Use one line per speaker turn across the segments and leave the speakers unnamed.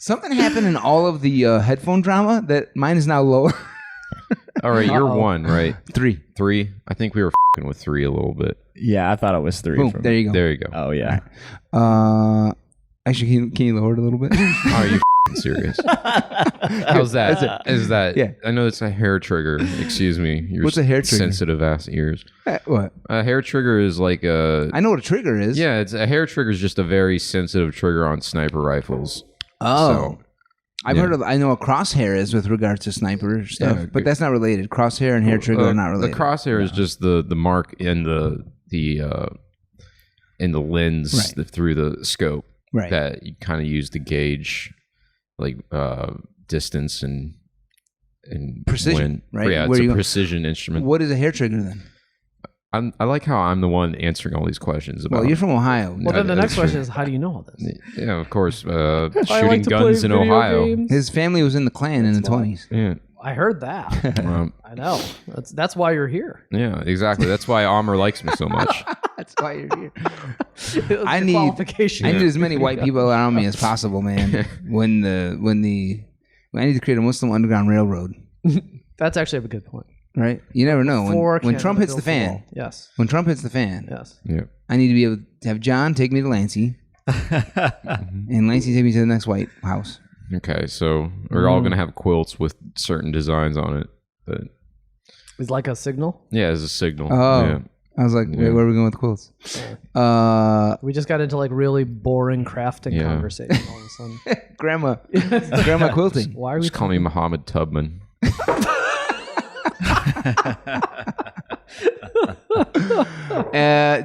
Something happened in all of the headphone drama that mine is now lower.
All right, you're 1, right?
3.
3. I think we were f***ing with 3 a little bit.
Yeah, I thought it was 3.
Boom, there you go.
There you go.
Oh, yeah.
Actually, can you lower it a little bit?
Are you f***ing serious? How's that? Is that?
Yeah.
I know it's a hair trigger. Excuse me. Your
What's a hair trigger?
Sensitive ass ears.
What?
A hair trigger is like a...
I know what a trigger is.
Yeah, a hair trigger is just a very sensitive trigger on sniper rifles.
Oh.
So,
I've heard of. I know what crosshair is with regards to sniper stuff, but that's not related. Crosshair and hair trigger are not related.
The crosshair is just the mark in the lens through the scope that you kind of use to gauge like distance and
precision.
Right? Yeah, it's a precision instrument.
What is a hair trigger then?
I like how I'm the one answering all these questions.
Well, you're from Ohio.
Well, then the next question is, how do you know all this?
Yeah, of course. Shooting guns in Ohio.
Games.
His family was in the Klan in the 20s.
Yeah.
I heard that. I know. That's why you're here.
Yeah, exactly. That's why Amr likes me so much.
That's why you're here.
I need
as many white people around me as possible, man. when I need to create a Muslim underground railroad.
That's actually a good point.
Right? You never know. When Trump hits the fan.
Yes.
When Trump hits the fan.
Yes.
Yeah.
I need to be able to have John take me to Lancey. And Lancey take me to the next White House.
Okay, so we're all going to have quilts with certain designs on it. But
it's like a signal?
Yeah, as a signal.
Oh.
Yeah.
I was like, wait, where are we going with quilts?
We just got into like really boring crafting conversation all of a sudden.
Grandma quilting.
Why are we
just call me Muhammad Tubman.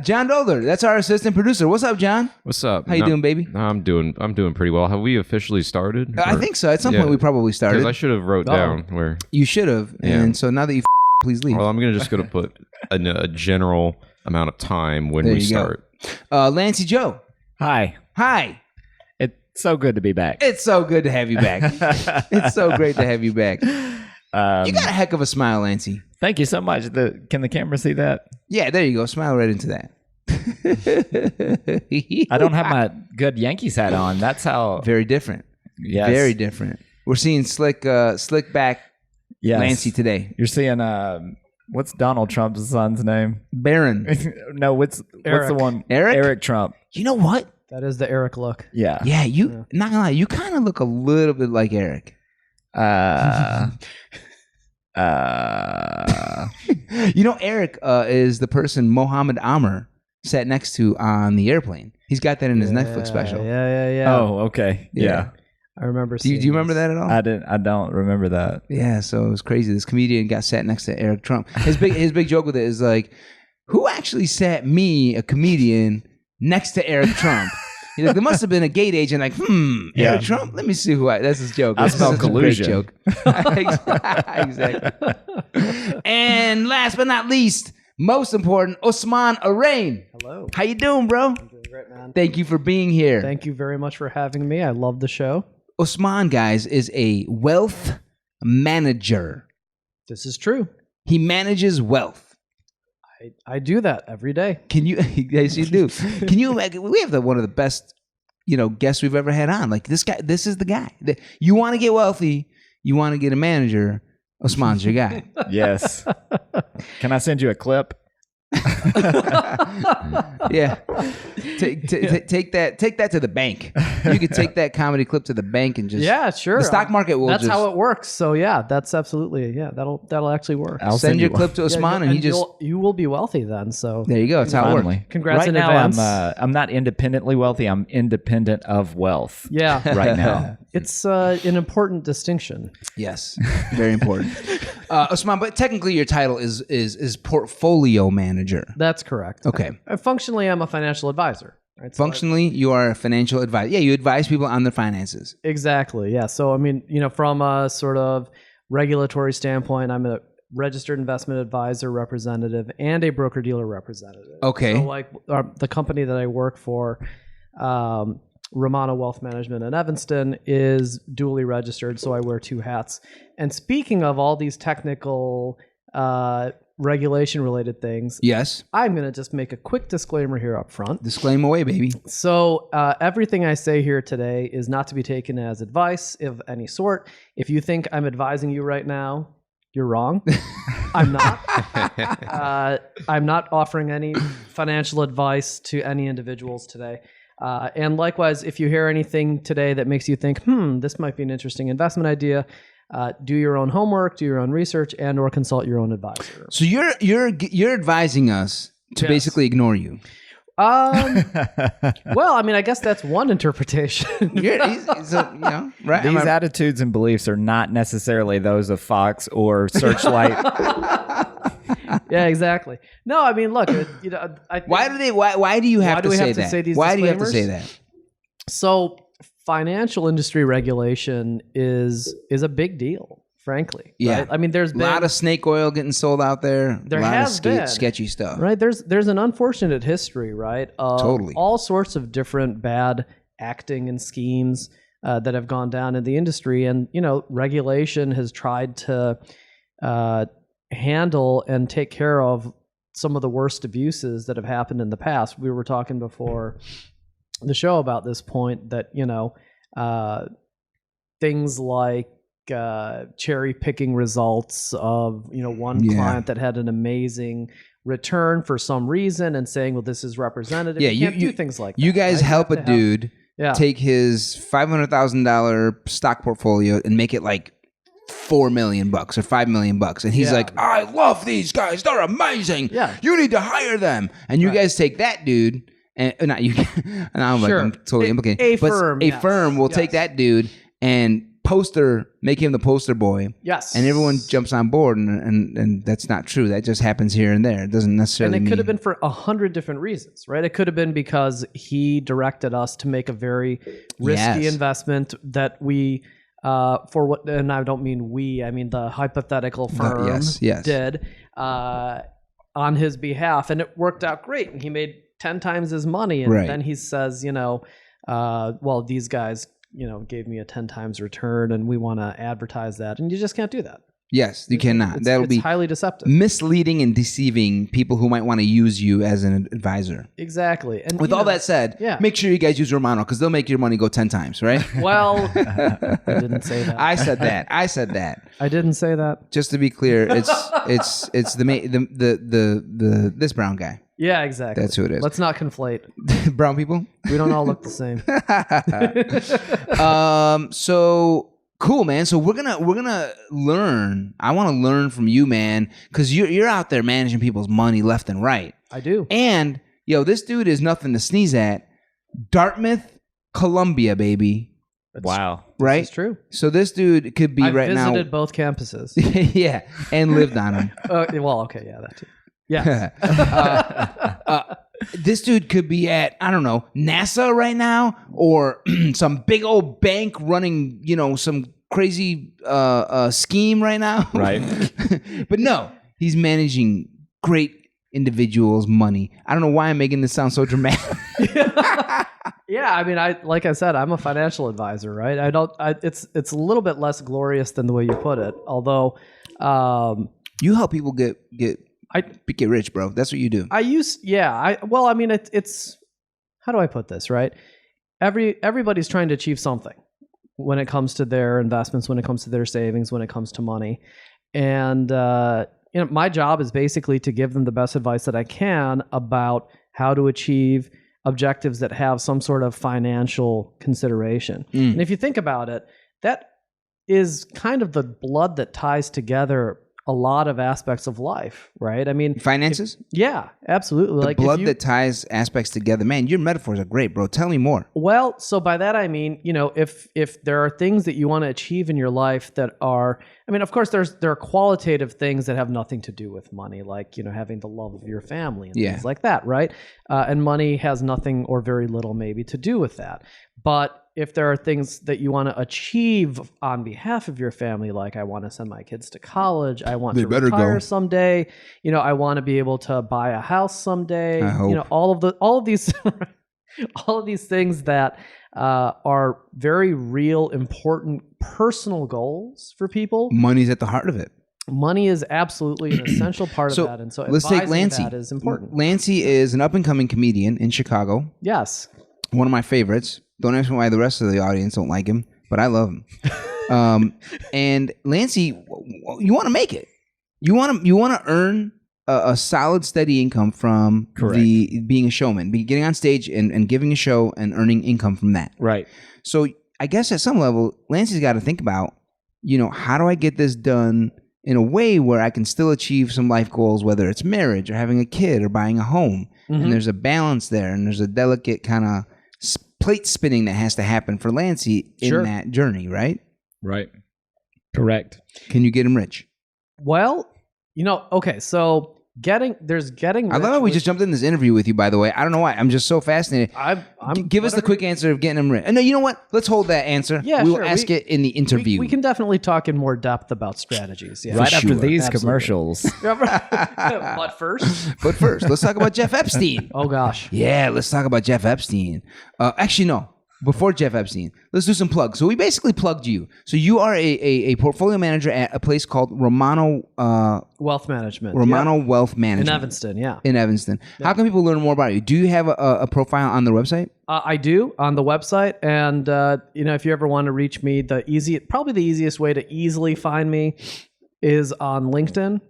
John Dolder, that's our assistant producer. What's up, John?
What's up?
How you doing, baby?
I'm doing pretty well. Have we officially started?
I think so. At some point, we probably started.
Because I should have wrote down where
you should have, and so now that you please leave.
Well, I'm just gonna put a general amount of time when we start.
Lancey Joe.
Hi. It's so good to be back.
It's so good to have you back. It's so great to have you back. You got a heck of a smile, Lancey.
Thank you so much. Can the camera see that?
Yeah, there you go. Smile right into that.
I don't have my good Yankees hat on. That's how...
Very different.
Yes.
Very different. We're seeing slick back Lancey today.
You're seeing... what's Donald Trump's son's name?
Barron.
No, what's the one? Eric Trump.
You know what?
That is the Eric look.
Yeah.
Yeah, not gonna lie, you kind of look a little bit like Eric. You know, Eric is the person Mohammed Amr sat next to on the airplane. He's got that in his Netflix special.
Yeah.
Oh, okay. Yeah.
I remember
do you remember that at all?
I don't remember that.
Yeah, so it was crazy. This comedian got sat next to Eric Trump. His big joke with it is like, who actually sat me, a comedian, next to Eric Trump? He's like, there must have been a gate agent like, Eric Trump? Let me see who that's his joke.
I smell collusion.
Joke. Exactly. And last but not least, most important, Osman Arain.
Hello.
How you doing, bro?
I'm doing great, man.
Thank you for being here.
Thank you very much for having me. I love the show.
Osman, guys, is a wealth manager.
This is true.
He manages wealth.
I do that every day.
Can you? Yes, you do. Can you imagine? We have one of the best, guests we've ever had on. Like this guy. This is the guy. You want to get wealthy. You want to get a manager. Osman's your guy.
Yes. Can I send you a clip?
Yeah. Take that to the bank. You could take that comedy clip to the bank and just
sure.
The stock market will.
That's how it works. So that's absolutely that'll actually work.
I'll
send your clip to Osman and you
will be wealthy then. So
there you go. That's how it works.
Congrats
right
in
now,
advance.
I'm not independently wealthy. I'm independent of wealth.
Yeah.
Right now.
It's an important distinction.
Yes, very important. Osman, but technically your title is portfolio manager.
That's correct.
Okay.
Functionally, I'm a financial advisor. Right?
Functionally, you are a financial advisor. Yeah, you advise people on their finances.
Exactly. Yeah. So, I mean, from a sort of regulatory standpoint, I'm a registered investment advisor representative and a broker-dealer representative.
Okay.
So, like the company that I work for, Romano Wealth Management in Evanston, is dually registered, so I wear two hats. And speaking of all these technical regulation related things.
Yes.
I'm going to just make a quick disclaimer here up front.
Disclaim away, baby.
So everything I say here today is not to be taken as advice of any sort. If you think I'm advising you right now, you're wrong. I'm not. I'm not offering any financial advice to any individuals today. And likewise, if you hear anything today that makes you think, this might be an interesting investment idea, do your own homework, do your own research, and or consult your own advisor.
So you're advising us to basically ignore you.
Well, I mean, I guess that's one interpretation.
Right?
These attitudes and beliefs are not necessarily those of Fox or Searchlight.
Yeah, exactly. No, I mean, look,
why do you have to say that? Why do you have to say that?
So financial industry regulation is a big deal, frankly.
Yeah.
Right? I mean, there's been
a lot of snake oil getting sold out there.
There
a lot
has
of
been
sketchy stuff.
Right. There's an unfortunate history, right? Of
Totally. All
sorts of different bad acting and schemes that have gone down in the industry, and regulation has tried to handle and take care of some of the worst abuses that have happened in the past. We were talking before the show about this point that things like cherry picking results of one client that had an amazing return for some reason and saying, well, this is representative.
Yeah,
you can't do things like that.
You guys help a dude take his $500,000 stock portfolio and make it like $4 million or $5 million, and he's like, I love these guys, they're amazing.
Yeah,
you need to hire them. And you guys take that dude, and not you. And I'm totally implicating.
A firm
will take that dude and make him the poster boy.
Yes,
and everyone jumps on board, and that's not true. That just happens here and there. It doesn't necessarily.
And it could have been for 100 different reasons, right? It could have been because he directed us to make a very risky investment that we. And I don't mean we, I mean the hypothetical firm did on his behalf, and it worked out great, and he made 10 times his money, and then he says, well, these guys, gave me a 10 times return, and we want to advertise that, and you just can't do that.
Yes, you cannot. That'll be
highly deceptive,
misleading, and deceiving people who might want to use you as an advisor.
Exactly. And
with all that said, make sure you guys use Romano, because they'll make your money go 10 times, right?
Well, I didn't say that.
I said that.
I didn't say that.
Just to be clear, it's the this brown guy.
Yeah, exactly.
That's who it is.
Let's not conflate
brown people.
We don't all look the same.
So. Cool, man. So we're gonna learn. I want to learn from you, man, because you're out there managing people's money left and right.
I do.
And this dude is nothing to sneeze at. Dartmouth, Columbia, baby.
Wow.
Right?
It's true.
So this dude could be right now.
I visited both campuses.
Yeah, and lived on them.
Well, okay, yeah, that too. Yeah.
This dude could be at, I don't know, NASA right now, or some big old bank running, some crazy scheme right now.
Right.
But no, he's managing great individuals' money. I don't know why I'm making this sound so dramatic.
Yeah, I mean, like I said, I'm a financial advisor, right? It's a little bit less glorious than the way you put it, although
you help people get rich, bro. That's what you do.
It's how do I put this, right? Everybody's trying to achieve something when it comes to their investments, when it comes to their savings, when it comes to money. And my job is basically to give them the best advice that I can about how to achieve objectives that have some sort of financial consideration. And if you think about it, that is kind of the blood that ties together a lot of aspects of life, right? I mean,
finances?
Yeah, absolutely.
The blood that ties aspects together. Man, your metaphors are great, bro. Tell me more.
Well, so by that I mean, if there are things that you want to achieve in your life that are, I mean, of course, there are qualitative things that have nothing to do with money, like, having the love of your family and things like that, right? And money has nothing or very little maybe to do with that. But if there are things that you want to achieve on behalf of your family, like I want to send my kids to college, I want to retire someday, I want to be able to buy a house someday, all of these things that are very real, important personal goals for people.
Money's at the heart of it.
money is absolutely an essential part of that. And so
let's take Lancey.
that is important.
Lancey is an up-and-coming comedian in Chicago.
Yes.
One of my favorites. Don't ask me why the rest of the audience don't like him, but I love him. And Lancey, you want to make it. You want to earn a solid, steady income from being a showman, getting on stage and giving a show and earning income from that.
Right.
So I guess at some level, Lancey's got to think about, how do I get this done in a way where I can still achieve some life goals, whether it's marriage or having a kid or buying a home. Mm-hmm. And there's a balance there, and there's a delicate kind of plate spinning that has to happen for Lancey in that journey, right?
Right. Correct.
Can you get him rich?
Well, okay, so getting
I love how we just jumped in this interview with you, by the way. I don't know why. I'm just so fascinated. Give us the quick answer of getting him rich. No, you know what? Let's hold that answer.
Yeah,
we will ask it in the interview.
We can definitely talk in more depth about strategies. Yeah.
Right after these commercials.
But
first, let's talk about Jeff Epstein.
Oh, gosh.
Yeah, let's talk about Jeff Epstein. Actually, no. Before Jeff Epstein, let's do some plugs. So we basically plugged you. So you are a portfolio manager at a place called Romano
Wealth Management.
Wealth Management.
In Evanston, yeah.
In Evanston. Yep. How can people learn more about you? Do you have a profile on the website?
I do, on the website. And, if you ever want to reach me, probably the easiest way to easily find me is on LinkedIn.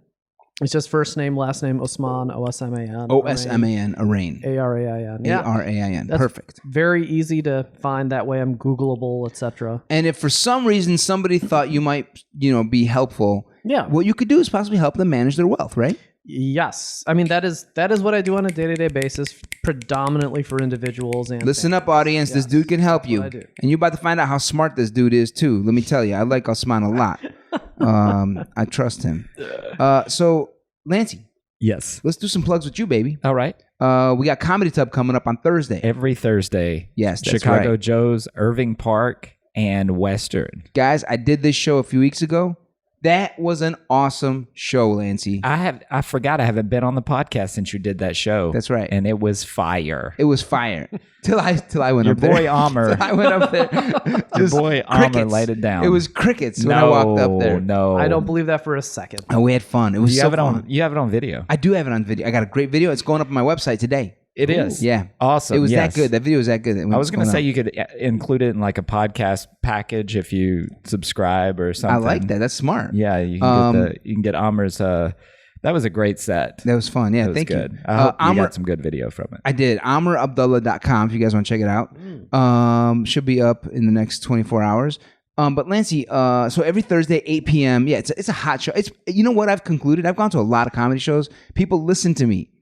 It's just first name, last name, Osman, O-S-M-A-N.
O-S-M-A-N, Arain.
A-R-A-I-N. Yeah.
A-R-A-I-N. Perfect.
Very easy to find. That way I'm Googleable, etc.
And if for some reason somebody thought you might, be helpful, what you could do is possibly help them manage their wealth, right?
Yes. I mean, that is what I do on a day-to-day basis, predominantly for individuals. And
listen up, audience. Yes. This dude can help you. And you're about to find out how smart this dude is, too. Let me tell you, I like Osman a lot. I trust him. So, Lancey.
Yes.
Let's do some plugs with you, baby.
All right.
We got Comedy Tub coming up on Thursday.
Every Thursday.
Yes, that's
Chicago
right.
Joe's, Irving Park, and Western.
Guys, I did this show a few weeks ago. That was an awesome show, Lancey.
I forgot I haven't been on the podcast since you did that show.
That's right.
And it was fire.
It was fire. Till I went up there.
Your boy Amr.
I went up there.
Your boy Amr laid it down.
It was crickets when I walked up there.
No.
I don't believe that for a second.
Oh, we had fun. It was fun.
You have it on video.
I do have it on video. I got a great video. It's going up on my website today.
It is.
Yeah.
Awesome.
It was that good. That video was that good.
I was going to say you could include it in like a podcast package if you subscribe or something.
I like that. That's smart.
Yeah. You can get Amr's. That was a great set.
That was fun. Yeah.
That was
Thank
good.
you.
I hope you got some good video from it.
I did. AmrAbdullah.com if you guys want to check it out. Should be up in the next 24 hours. But Lancey, so every Thursday, 8 p.m. Yeah, it's a hot show. It's, you know what I've concluded? I've gone to a lot of comedy shows. People listen to me.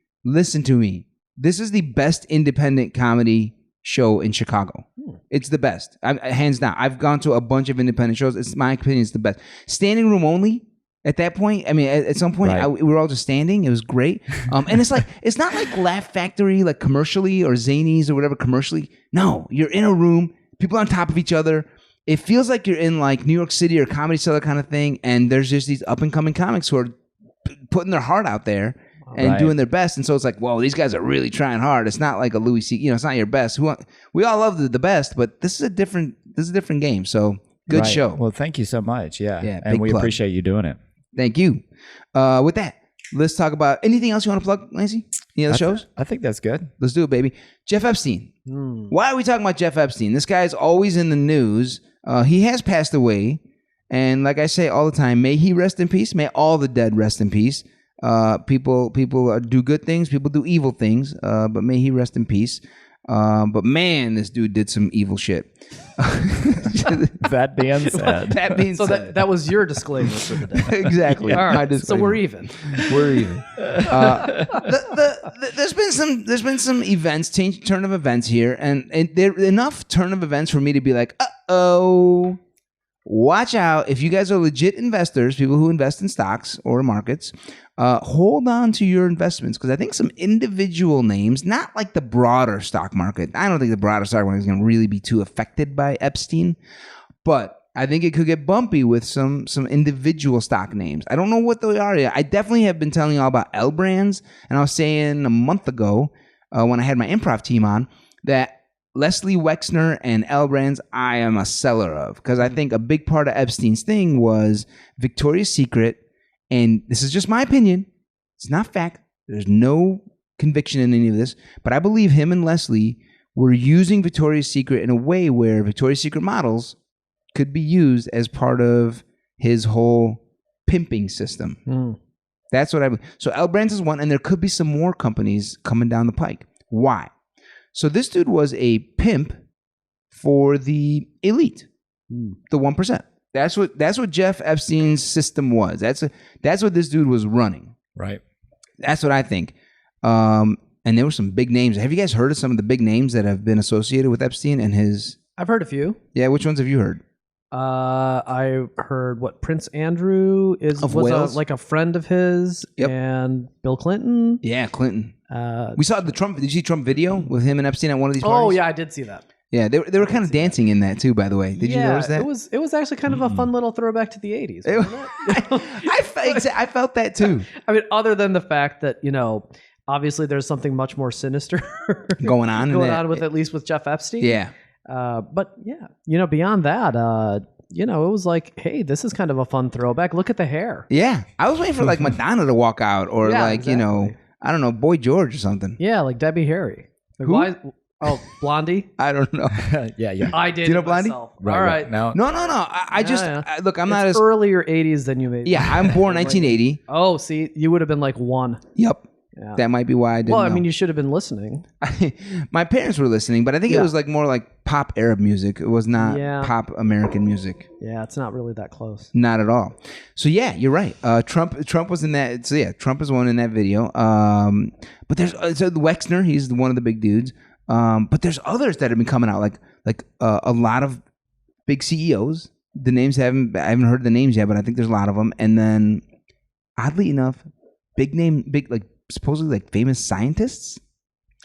This is the best independent comedy show in Chicago. It's the best. Hands down. I've gone to a bunch of independent shows. It's my opinion. It's the best. Standing room only. At that point, I mean, at some point,
right.
we were all just standing. It was great. And it's not like Laugh Factory, like commercially, or Zanies or whatever commercially. No, you're in a room. People on top of each other. It feels like you're in like New York City or Comedy Cellar kind of thing. And there's just these up and coming comics who are putting their heart out there. And doing their best. And so it's like, whoa, these guys are really trying hard. It's not like a Louis C. It's not your best. We all love the best, but this is a different game. So good show.
Well, thank you so much. Yeah.
And
we appreciate you doing it.
Thank you. With that, let's talk about anything else you want to plug, Lancey? Any other shows?
I think that's good.
Let's do it, baby. Jeff Epstein. Why are we talking about Jeff Epstein? This guy's always in the news. He has passed away. And like I say all the time, may he rest in peace. May all the dead rest in peace. People do good things, people do evil things, but may he rest in peace. But man, this dude did some evil shit.
That being said.
That was your disclaimer for the day.
Exactly.
All right, so we're even.
There's been some events, turn of events here, and there enough turn of events for me to be like, uh-oh. Watch out. If you guys are legit investors, people who invest in stocks or markets, hold on to your investments, because I think some individual names, not like the broader stock market. I don't think the broader stock market is going to really be too affected by Epstein, but I think it could get bumpy with some individual stock names. I don't know what they are yet. I definitely have been telling you all about L Brands, and I was saying a month ago when I had my improv team on that Leslie Wexner and L Brands, I am a seller of, because I think a big part of Epstein's thing was Victoria's Secret And this is just my opinion. It's not fact. There's no conviction in any of this. But I believe him and Leslie were using Victoria's Secret in a way where Victoria's Secret models could be used as part of his whole pimping system. That's what I believe. So L Brands is one, and there could be some more companies coming down the pike. Why? So this dude was a pimp for the elite, the 1%. That's what Jeff Epstein's system was. That's what this dude was running.
Right.
That's what I think. And there were some big names. Have you guys heard of some of the big names that have been associated with Epstein and his?
I've heard a few.
Yeah, which ones have you heard?
I heard what Prince Andrew was like a friend of his, and Bill Clinton.
Yeah, Clinton. We saw the Trump. Did you see Trump video with him and Epstein at one of these parties?
Oh yeah, I did see that.
Yeah, they were kind of dancing in that too. By the way, did you notice that?
It was actually kind of a fun little throwback to the 80s.
I felt that too.
I mean, other than the fact that obviously there's something much more sinister
going on
with at least with Jeff Epstein.
Yeah.
But yeah, beyond that, it was like, hey, this is kind of a fun throwback. Look at the hair.
Yeah. I was waiting for like Madonna to walk out or exactly. I don't know, Boy George or something.
Yeah, like Debbie Harry. Like,
who?
Blondie?
I don't know.
yeah.
I did.
Do you know Blondie?
Myself. All right.
No.
I just look, I'm not as
earlier 80s than you made.
Yeah, I'm born 1980.
Oh, see, you would have been like 1.
Yep.
Yeah.
That might be why I didn't know.
I mean, you should have been listening.
My parents were listening, but I think it was like more like pop Arab music. It was not pop American music.
Yeah, it's not really that close.
Not at all. So yeah, you're right. Trump was in that. So yeah, Trump is one in that video. But there's Wexner. He's one of the big dudes. But there's others that have been coming out, like a lot of big CEOs. The names I haven't heard the names yet, but I think there's a lot of them. And then, oddly enough, supposedly like famous scientists,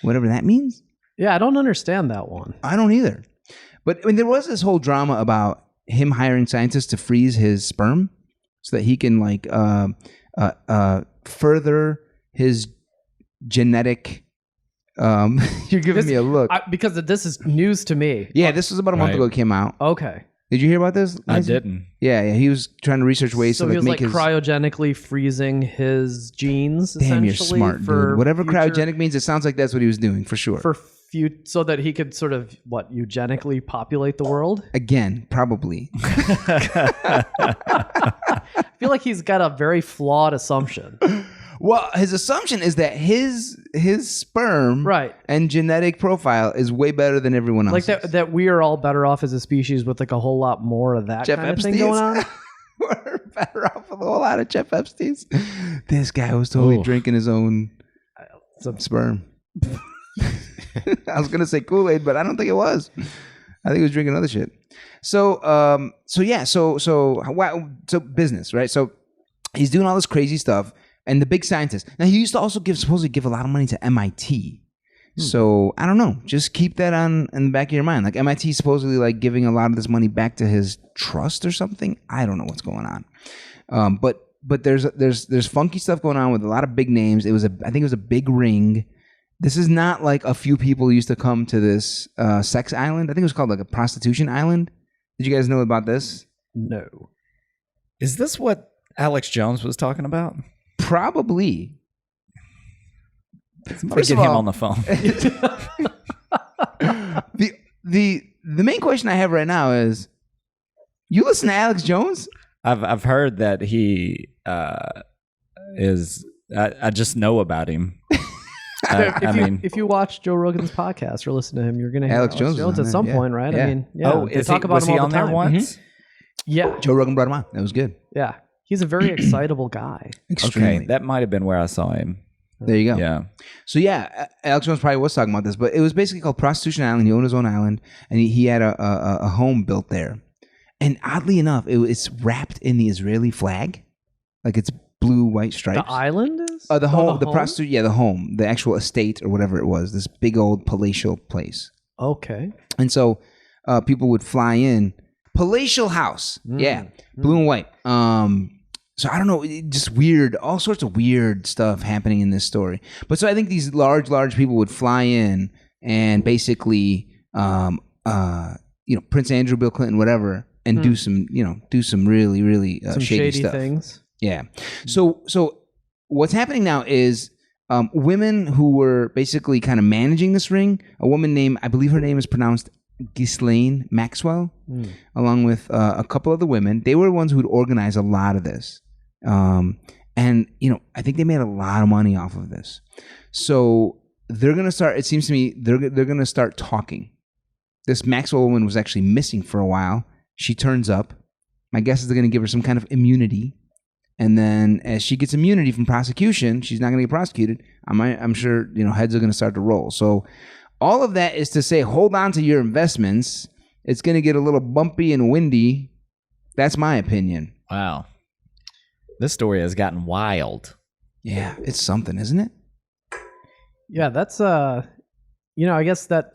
whatever that means.
Yeah, I don't understand that one.
I don't either. But I mean, there was this whole drama about him hiring scientists to freeze his sperm so that he can further his genetic. You're giving me a look
because this is news to me.
Yeah, this was about a month ago. It came out.
Okay.
Did you hear about this?
I didn't.
Yeah. He was trying to research ways to
he was
make his
cryogenically freezing his genes.
Damn, you're smart, dude. Whatever cryogenic means, it sounds like that's what he was doing for sure.
So that he could sort of eugenically populate the world.
Again, probably.
I feel like he's got a very flawed assumption.
Well, his assumption is that his sperm and genetic profile is way better than everyone else's.
Like that we are all better off as a species with like a whole lot more of that
Jeff
kind
Epstein's.
of thing going on.
We're better off with a whole lot of Jeff Epstein's. This guy was totally drinking his own sperm. I was going to say Kool-Aid, but I don't think it was. I think he was drinking other shit. So business, right? So he's doing all this crazy stuff. And the big scientist. Now, he used to also supposedly give a lot of money to MIT. So, I don't know. Just keep that in the back of your mind. Like, MIT supposedly, like, giving a lot of this money back to his trust or something. I don't know what's going on. But there's funky stuff going on with a lot of big names. I think it was a big ring. This is not like a few people used to come to this sex island. I think it was called, like, a prostitution island. Did you guys know about this?
No.
Is this what Alex Jones was talking about?
Probably.
Somebody get him on the phone.
the main question I have right now is, you listen to Alex Jones?
I've heard that he is. I just know about him.
If you watch Joe Rogan's podcast or listen to him, you're going to hear Alex Jones at some point, right?
Yeah.
I mean, they talk about him all the time.
There once?
Mm-hmm. Yeah,
Joe Rogan brought him on. That was good.
Yeah. He's a very excitable guy.
Extremely.
Okay, that might have been where I saw him.
There you go.
Yeah.
So yeah, Alex Jones probably was talking about this, but it was basically called Prostitution Island. He owned his own island, and he had a home built there. And oddly enough, it's wrapped in the Israeli flag, like it's blue, white stripes.
The island is
the home. The prostitute. Yeah, the home, the actual estate or whatever it was. This big old palatial place.
Okay.
And so people would fly in. Palatial house. Yeah. Blue and white. So I don't know, just weird, all sorts of weird stuff happening in this story. But so I think these large people would fly in and basically, Prince Andrew, Bill Clinton, whatever, and do some really, really
some
shady stuff.
Things.
Yeah. So what's happening now is women who were basically kind of managing this ring, a woman named, I believe her name is pronounced Ghislaine Maxwell, along with a couple other women. They were the ones who'd organize a lot of this. And, I think they made a lot of money off of this. So they're going to start, it seems to me, they're going to start talking. This Maxwell woman was actually missing for a while. She turns up. My guess is they're going to give her some kind of immunity. And then as she gets immunity from prosecution, she's not going to get prosecuted. I'm sure, heads are going to start to roll. So all of that is to say, hold on to your investments. It's going to get a little bumpy and windy. That's my opinion.
Wow. This story has gotten wild.
Yeah, it's something, isn't it?
Yeah, that's I guess that,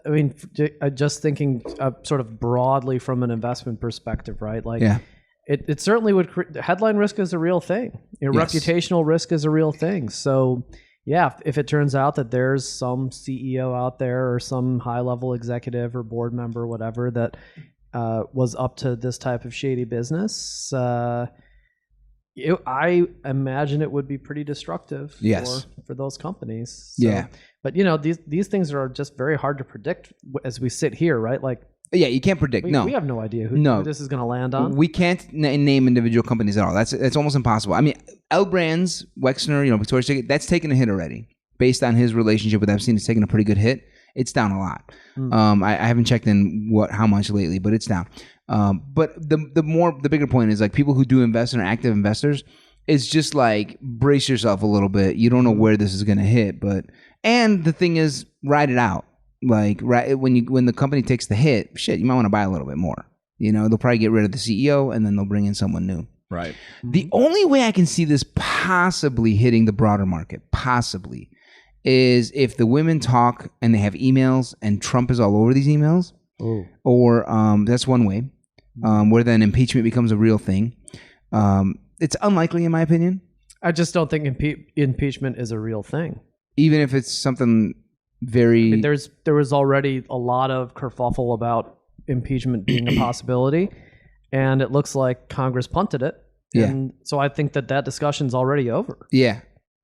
just thinking sort of broadly from an investment perspective, right? Like, yeah. It certainly would. Headline risk is a real thing. Yes. Reputational risk is a real thing. So, yeah, if it turns out that there's some CEO out there or some high-level executive or board member, or whatever, that was up to this type of shady business, I imagine it would be pretty destructive for those companies. So, yeah. But, these things are just very hard to predict as we sit here, right? Like,
yeah, you can't predict.
We have no idea who this is going to land on.
We can't name individual companies at all. That's almost impossible. I mean, L Brands, Wexner, Victoria's Secret, that's taken a hit already. Based on his relationship with Epstein, it's taken a pretty good hit. It's down a lot. I haven't checked in how much lately, but it's down. But the bigger point is, like, people who do invest and are active investors, it's just like, brace yourself a little bit. You don't know where this is going to hit, and the thing is, ride it out. Like, right when the company takes the hit, shit, you might want to buy a little bit more. They'll probably get rid of the CEO and then they'll bring in someone new.
Right.
The only way I can see this possibly hitting the broader market, is if the women talk and they have emails and Trump is all over these emails. Ooh. Or that's one way, where then impeachment becomes a real thing. It's unlikely, in my opinion.
I just don't think impeachment is a real thing.
Even if it's something very...
there was already a lot of kerfuffle about impeachment being a possibility, and it looks like Congress punted it.
Yeah.
And so I think that discussion's already over.
Yeah,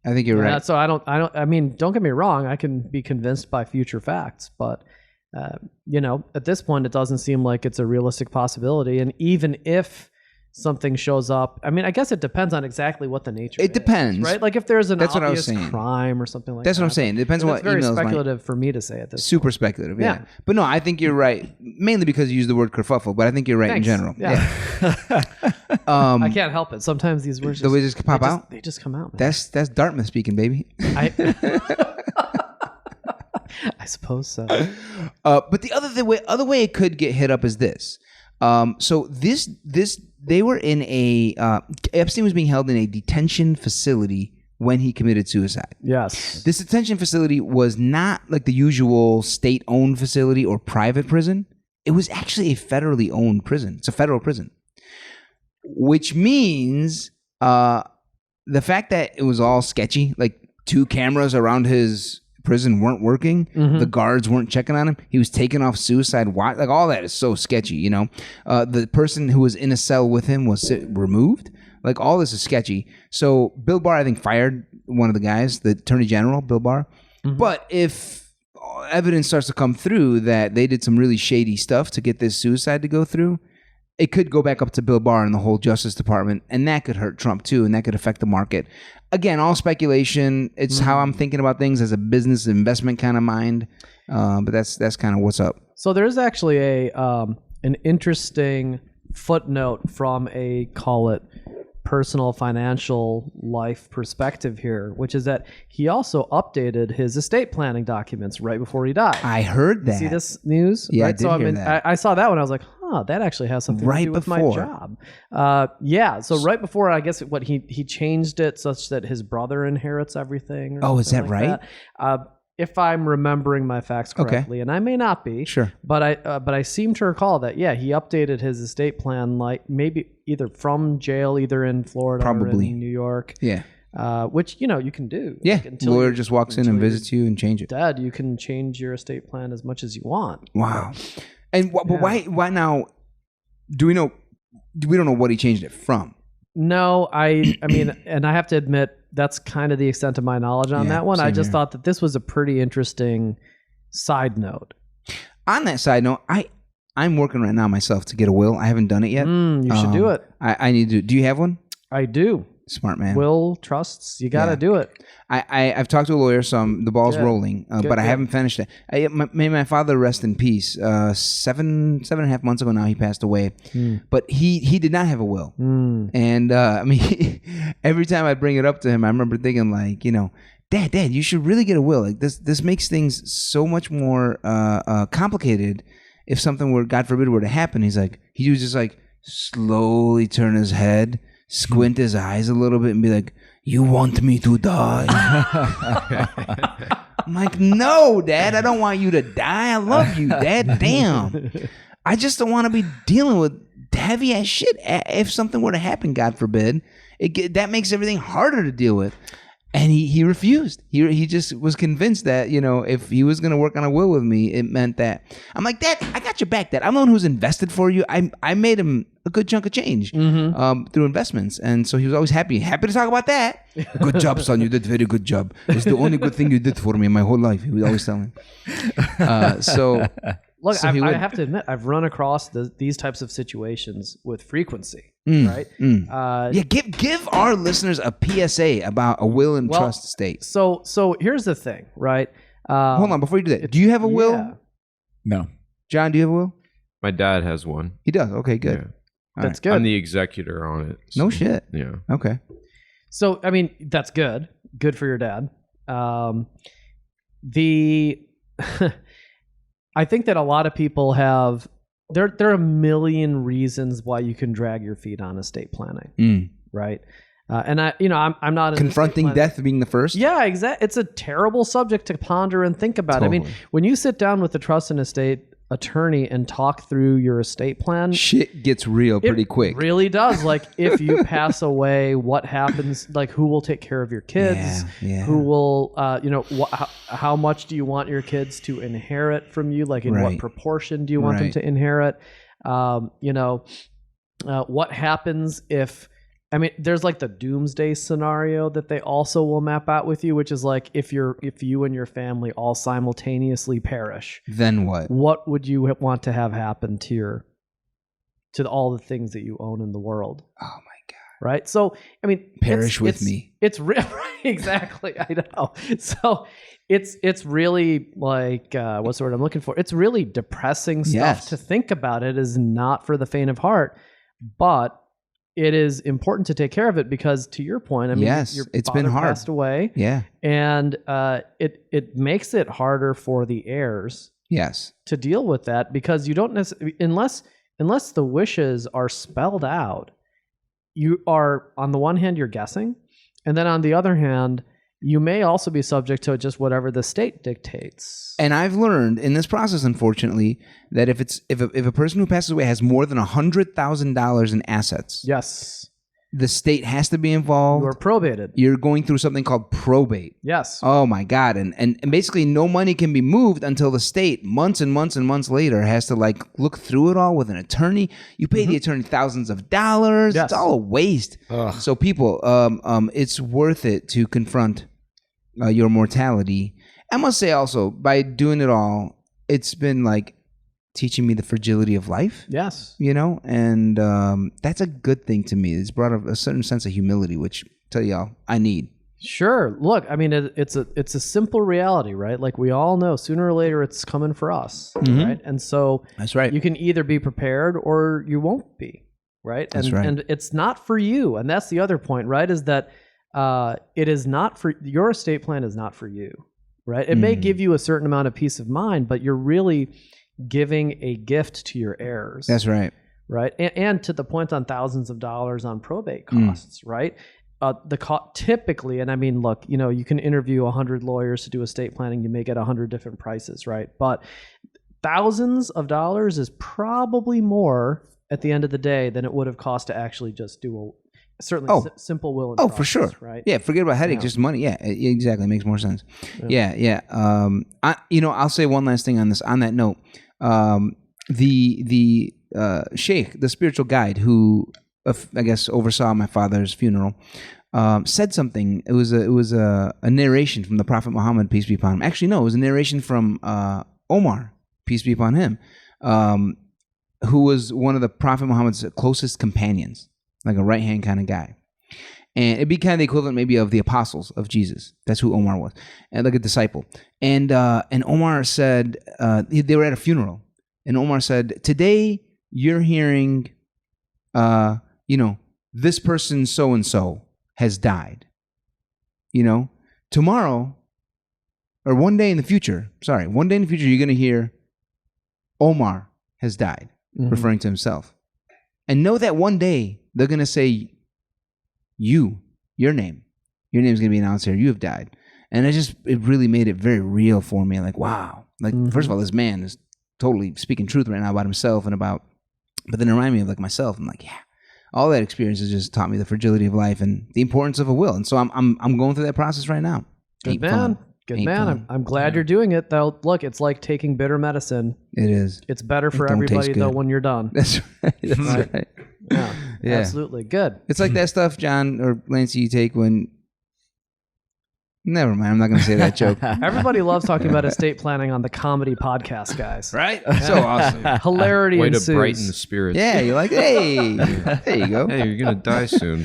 I think you're right.
So don't get me wrong, I can be convinced by future facts, but at this point, it doesn't seem like it's a realistic possibility. And even if something shows up, I guess it depends on exactly what the nature is.
It depends.
Right? Like, if there's an obvious crime or something like that.
That's what I'm saying. It depends on what emails.
It's very speculative for me to say at this
Super
point.
Speculative, yeah. But no, I think you're right. Mainly because you use the word kerfuffle, but I think you're right.
Thanks.
In general.
Yeah. I can't help it. Sometimes these words
just pop out.
They just come out, man.
That's Dartmouth speaking, baby.
I suppose so.
But the other way it could get hit up is this. So they were in Epstein was being held in a detention facility when he committed suicide.
Yes.
This detention facility was not like the usual state-owned facility or private prison. It was actually a federally owned prison. It's a federal prison, which means the fact that it was all sketchy, like 2 cameras around his prison weren't working. Mm-hmm. The guards weren't checking on him. He was taken off suicide watch. Like, all that is so sketchy, The person who was in a cell with him was removed. Like, all this is sketchy. So Bill Barr, I think, fired one of the guys, the Attorney General, Bill Barr. Mm-hmm. But if evidence starts to come through that they did some really shady stuff to get this suicide to go through, it could go back up to Bill Barr and the whole Justice Department, and that could hurt Trump too, and that could affect the market. Again, all speculation. It's how I'm thinking about things as a business investment kind of mind, but that's kind of what's up.
So there's actually an interesting footnote from a, call it, personal financial life perspective here, which is that he also updated his estate planning documents right before he died.
I heard that.
You see this news?
Yeah,
right?
I did hear that.
I saw that one. I was like, that actually has something to do with my job. So right before, I guess he changed it such that his brother inherits everything.
Oh, is that right?
If I'm remembering my facts correctly, and I may not be,
sure,
but I seem to recall that he updated his estate plan, like maybe either from jail, either in Florida,
probably
or in New York, which you can do.
Yeah, lawyer just walks in and visits you and change it.
Dad, you can change your estate plan as much as you want.
Wow, and but why now? We don't know what he changed it from.
No, I mean, and I have to admit, that's kind of the extent of my knowledge on that one. I just thought that this was a pretty interesting side note.
On that side note, I'm working right now myself to get a will. I haven't done it yet.
You should do it.
I need to. Do you have one?
I do.
Smart man.
Will, trusts, you got to do it.
I've talked to a lawyer, so the ball's rolling, but I haven't finished it. May my father rest in peace. 7.5 months ago now, he passed away. But he did not have a will. And I mean, every time I bring it up to him, I remember thinking like, Dad, you should really get a will. Like this makes things so much more complicated. If something were, God forbid, were to happen, he was just like slowly turn his head, squint his eyes a little bit, and be like, "You want me to die?" I'm like, "No, Dad, I don't want you to die. I love you, Dad. Damn, I just don't want to be dealing with heavy ass shit. If something were to happen, God forbid, that makes everything harder to deal with." And he refused. He just was convinced that, if he was going to work on a will with me, it meant that. I'm like, Dad, I got your back, Dad. I'm the one who's invested for you. I made him a good chunk of change through investments. And so he was always happy to talk about that. Good job, son. You did a very good job. It's the only good thing you did for me in my whole life. He would always tell me.
Look, I have to admit, I've run across these types of situations with frequency, right?
Give our listeners a PSA about a will and trust estate.
So here's the thing, right?
Hold on, before you do that, do you have a will?
Yeah.
No.
John, do you have a will?
My dad has one.
He does. Okay, good.
Yeah.
That's good.
I'm the executor on it. So,
no shit.
Yeah.
Okay.
So I mean, that's good. Good for your dad. I think that a lot of people have there are a million reasons why you can drag your feet on estate planning, right? And I'm not
confronting death being the first.
Yeah, exactly. It's a terrible subject to ponder and think about. Totally. I mean, when you sit down with the trust and estate attorney and talk through your estate plan,
shit gets real pretty quick.
It really does. Like, if you pass away, what happens? Like, who will take care of your kids?
Yeah.
Who will, how much do you want your kids to inherit from you? Like, in what proportion do you want them to inherit? What happens if, there's like the doomsday scenario that they also will map out with you, which is like, if you and your family all simultaneously perish,
then what?
What would you want to have happen to all the things that you own in the world?
Oh my God.
Right. So,
perish with me.
It's exactly. I know. So it's really like, what's the word I'm looking for? It's really depressing stuff to think about. It is not for the faint of heart, but it is important to take care of it because, to your point, your
it's
father
been hard.
Passed away, and it makes it harder for the heirs, to deal with that, because you don't necessarily, unless the wishes are spelled out, you are, on the one hand, you're guessing, and then on the other hand, you may also be subject to just whatever the state dictates.
And I've learned in this process, unfortunately, that if a person who passes away has more than $100,000 in assets, the state has to be involved.
You're probated.
You're going through something called probate.
Yes.
Oh my God. And basically no money can be moved until the state, months and months and months later, has to like look through it all with an attorney. You pay the attorney thousands of dollars. It's all a waste. Ugh. So people, it's worth it to confront your mortality. I must say also, by doing it all, it's been like teaching me the fragility of life.
Yes.
And that's a good thing to me. It's brought a certain sense of humility, which, tell y'all, I need.
Sure. Look, it's a simple reality, right? Like, we all know sooner or later it's coming for us, right? And so
that's right.
You can either be prepared or you won't be, right?
That's right.
And it's not for you. And that's the other point, right? Is that it is not for your estate plan is not for you, right? It may give you a certain amount of peace of mind, but you're really giving a gift to your heirs.
That's right.
Right. And to the point on thousands of dollars on probate costs, right? Typically, and look, you can interview 100 lawyers to do estate planning. You may get 100 different prices, right? But thousands of dollars is probably more at the end of the day than it would have cost to actually just do simple will and process,
for sure.
Right?
Yeah, forget about headache, just money. Yeah, exactly. It makes more sense. Yeah. I'll say one last thing on this. On that note, the sheikh, the spiritual guide who I guess, oversaw my father's funeral, said something. It was a narration from the Prophet Muhammad, peace be upon him. Actually, no, it was a narration from Omar, peace be upon him, who was one of the Prophet Muhammad's closest companions, like a right-hand kind of guy. And it'd be kind of the equivalent maybe of the apostles of Jesus. That's who Omar was, and like a disciple. And Omar said, they were at a funeral, and Omar said, today you're hearing, this person so-and-so has died. Tomorrow, or one day in the future, you're going to hear Omar has died, referring to himself. And know that one day they're going to say, your name's going to be announced here. You have died. And it really made it very real for me. Like, wow. Like, first of all, this man is totally speaking truth right now about himself but then it reminded me of like myself. I'm like, yeah, all that experience has just taught me the fragility of life and the importance of a will. And so I'm going through that process right now.
Good man. I'm glad you're doing it though. Look, it's like taking bitter medicine.
It is.
It's better for everybody though when you're done.
That's right. That's right.
Yeah, absolutely. Good.
It's like that stuff, John or Lancey, you take when... Never mind. I'm not going to say that joke.
Everybody loves talking about estate planning on the comedy podcast, guys.
Right? So awesome.
Hilarity
Way
ensues.
to brighten the spirits.
Yeah, you're like, hey, there you go.
Hey, you're going to die soon.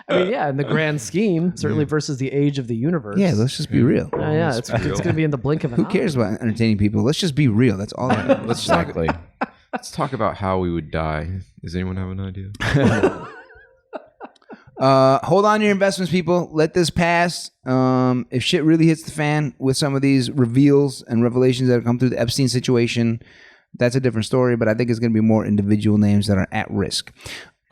I mean, yeah, in the grand scheme, certainly versus the age of the universe.
Yeah, let's just be real.
Yeah, it's going to be in the blink of an eye.
Who cares about entertaining people? Let's just be real. That's all that matters.
Let's talk about how we would die. Does anyone have an idea?
Hold on to your investments, people. Let this pass. If shit really hits the fan with some of these reveals and revelations that have come through the Epstein situation, that's a different story. But I think it's going to be more individual names that are at risk.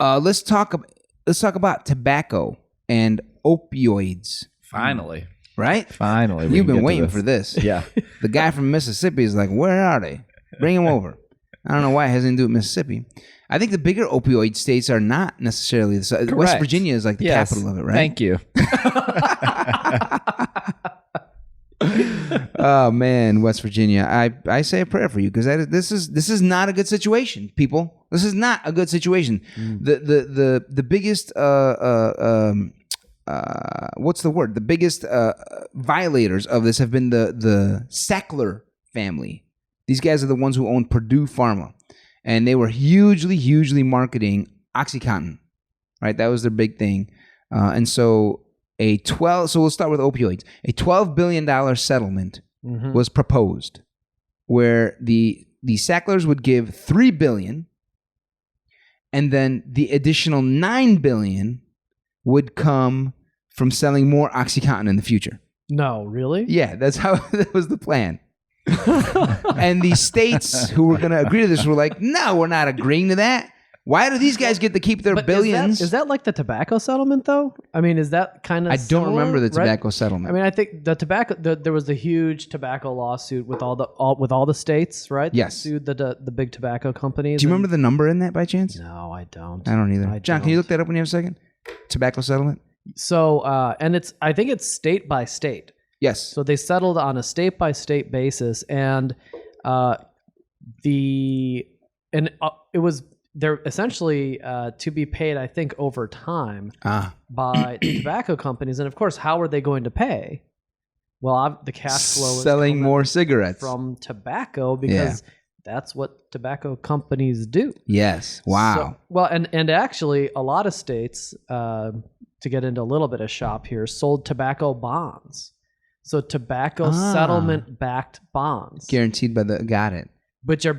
Let's talk about tobacco and opioids.
Finally.
Right?
Finally.
You've been waiting for this.
Yeah.
The guy from Mississippi is like, where are they? Bring him over. I don't know why it has anything to do with Mississippi. I think the bigger opioid states are not necessarily the size. West Virginia is like the capital of it, right?
Thank you.
Oh man, West Virginia. I say a prayer for you because this is not a good situation, people. This is not a good situation. The biggest what's the word? The biggest violators of this have been the Sackler family. These guys are the ones who own Purdue Pharma. And they were hugely marketing OxyContin, right? That was their big thing. And so so we'll start with opioids. A $12 billion settlement was proposed where the Sacklers would give $3 billion and then the additional $9 billion would come from selling more OxyContin in the future.
No, really?
Yeah, that was the plan. And the states who were going to agree to this were like, no, we're not agreeing to that. Why do these guys get to keep their billions?
Is that like the tobacco settlement, though? I mean, is that kind of
I don't remember the tobacco settlement.
I mean, I think the tobacco. There was the huge tobacco lawsuit with all the states, right?
Yes.
That sued the big tobacco companies.
Do you remember the number in that by chance?
No, I don't.
I don't either. John, can you look that up when you have a second? Tobacco settlement.
So, and I think it's state by state.
Yes.
So they settled on a state by state basis, and they're essentially to be paid, I think, over time by the tobacco companies. And of course, how are they going to pay? Well, the cash flow is
selling more cigarettes
from tobacco because that's what tobacco companies do.
Yes. Wow.
So, and actually, a lot of states, to get into a little bit of shop here, sold tobacco bonds. So tobacco settlement-backed bonds.
Guaranteed by got it.
Which are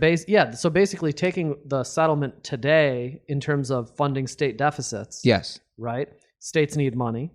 so basically taking the settlement today in terms of funding state deficits.
Yes.
Right? States need money,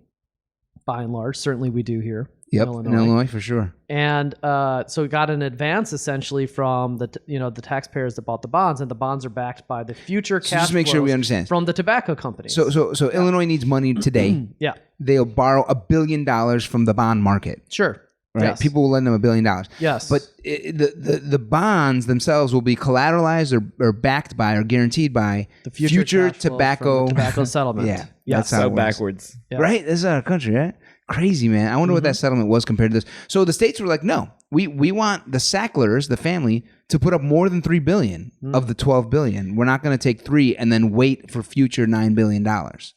by and large. Certainly we do here.
Yep, in Illinois for sure.
And so we got an advance essentially from the taxpayers that bought the bonds, and the bonds are backed by the future cash
just make sure we understand
from the tobacco companies.
So Illinois needs money today.
Yeah.
They'll borrow $1 billion from the bond market.
Sure.
Right.
Yes.
People will lend them $1 billion.
Yes.
But the bonds themselves will be collateralized or backed by or guaranteed by
the future
tobacco
settlement.
Yeah.
That's how it backwards.
Yeah. Right? This is our country, right? Crazy, man. I wonder what that settlement was compared to this. So the states were like, no, we want the Sacklers, the family, to put up more than $3 billion of the $12 billion. We're not going to take $3 billion and then wait for future $9 billion.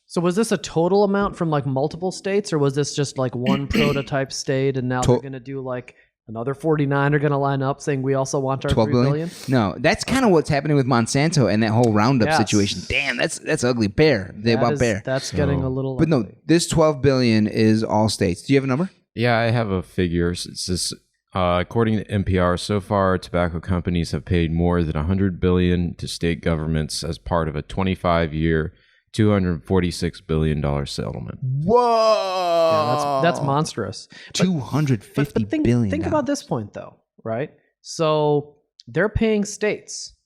So was this a total amount from like multiple states, or was this just like one prototype state, and now they're going to do like another 49 are going to line up saying we also want our $3 billion?
No, that's kind of what's happening with Monsanto and that whole Roundup situation. Damn, that's ugly. Bear. They bought Bear.
That's getting a little.
But
ugly.
No, this $12 billion is all states. Do you have a number?
Yeah, I have a figure. It's this. According to NPR, so far tobacco companies have paid more than $100 billion to state governments as part of a 25-year, $246 billion settlement.
Whoa!
Yeah, that's monstrous.
$250 billion.
Think about this point, though, right? So they're paying states.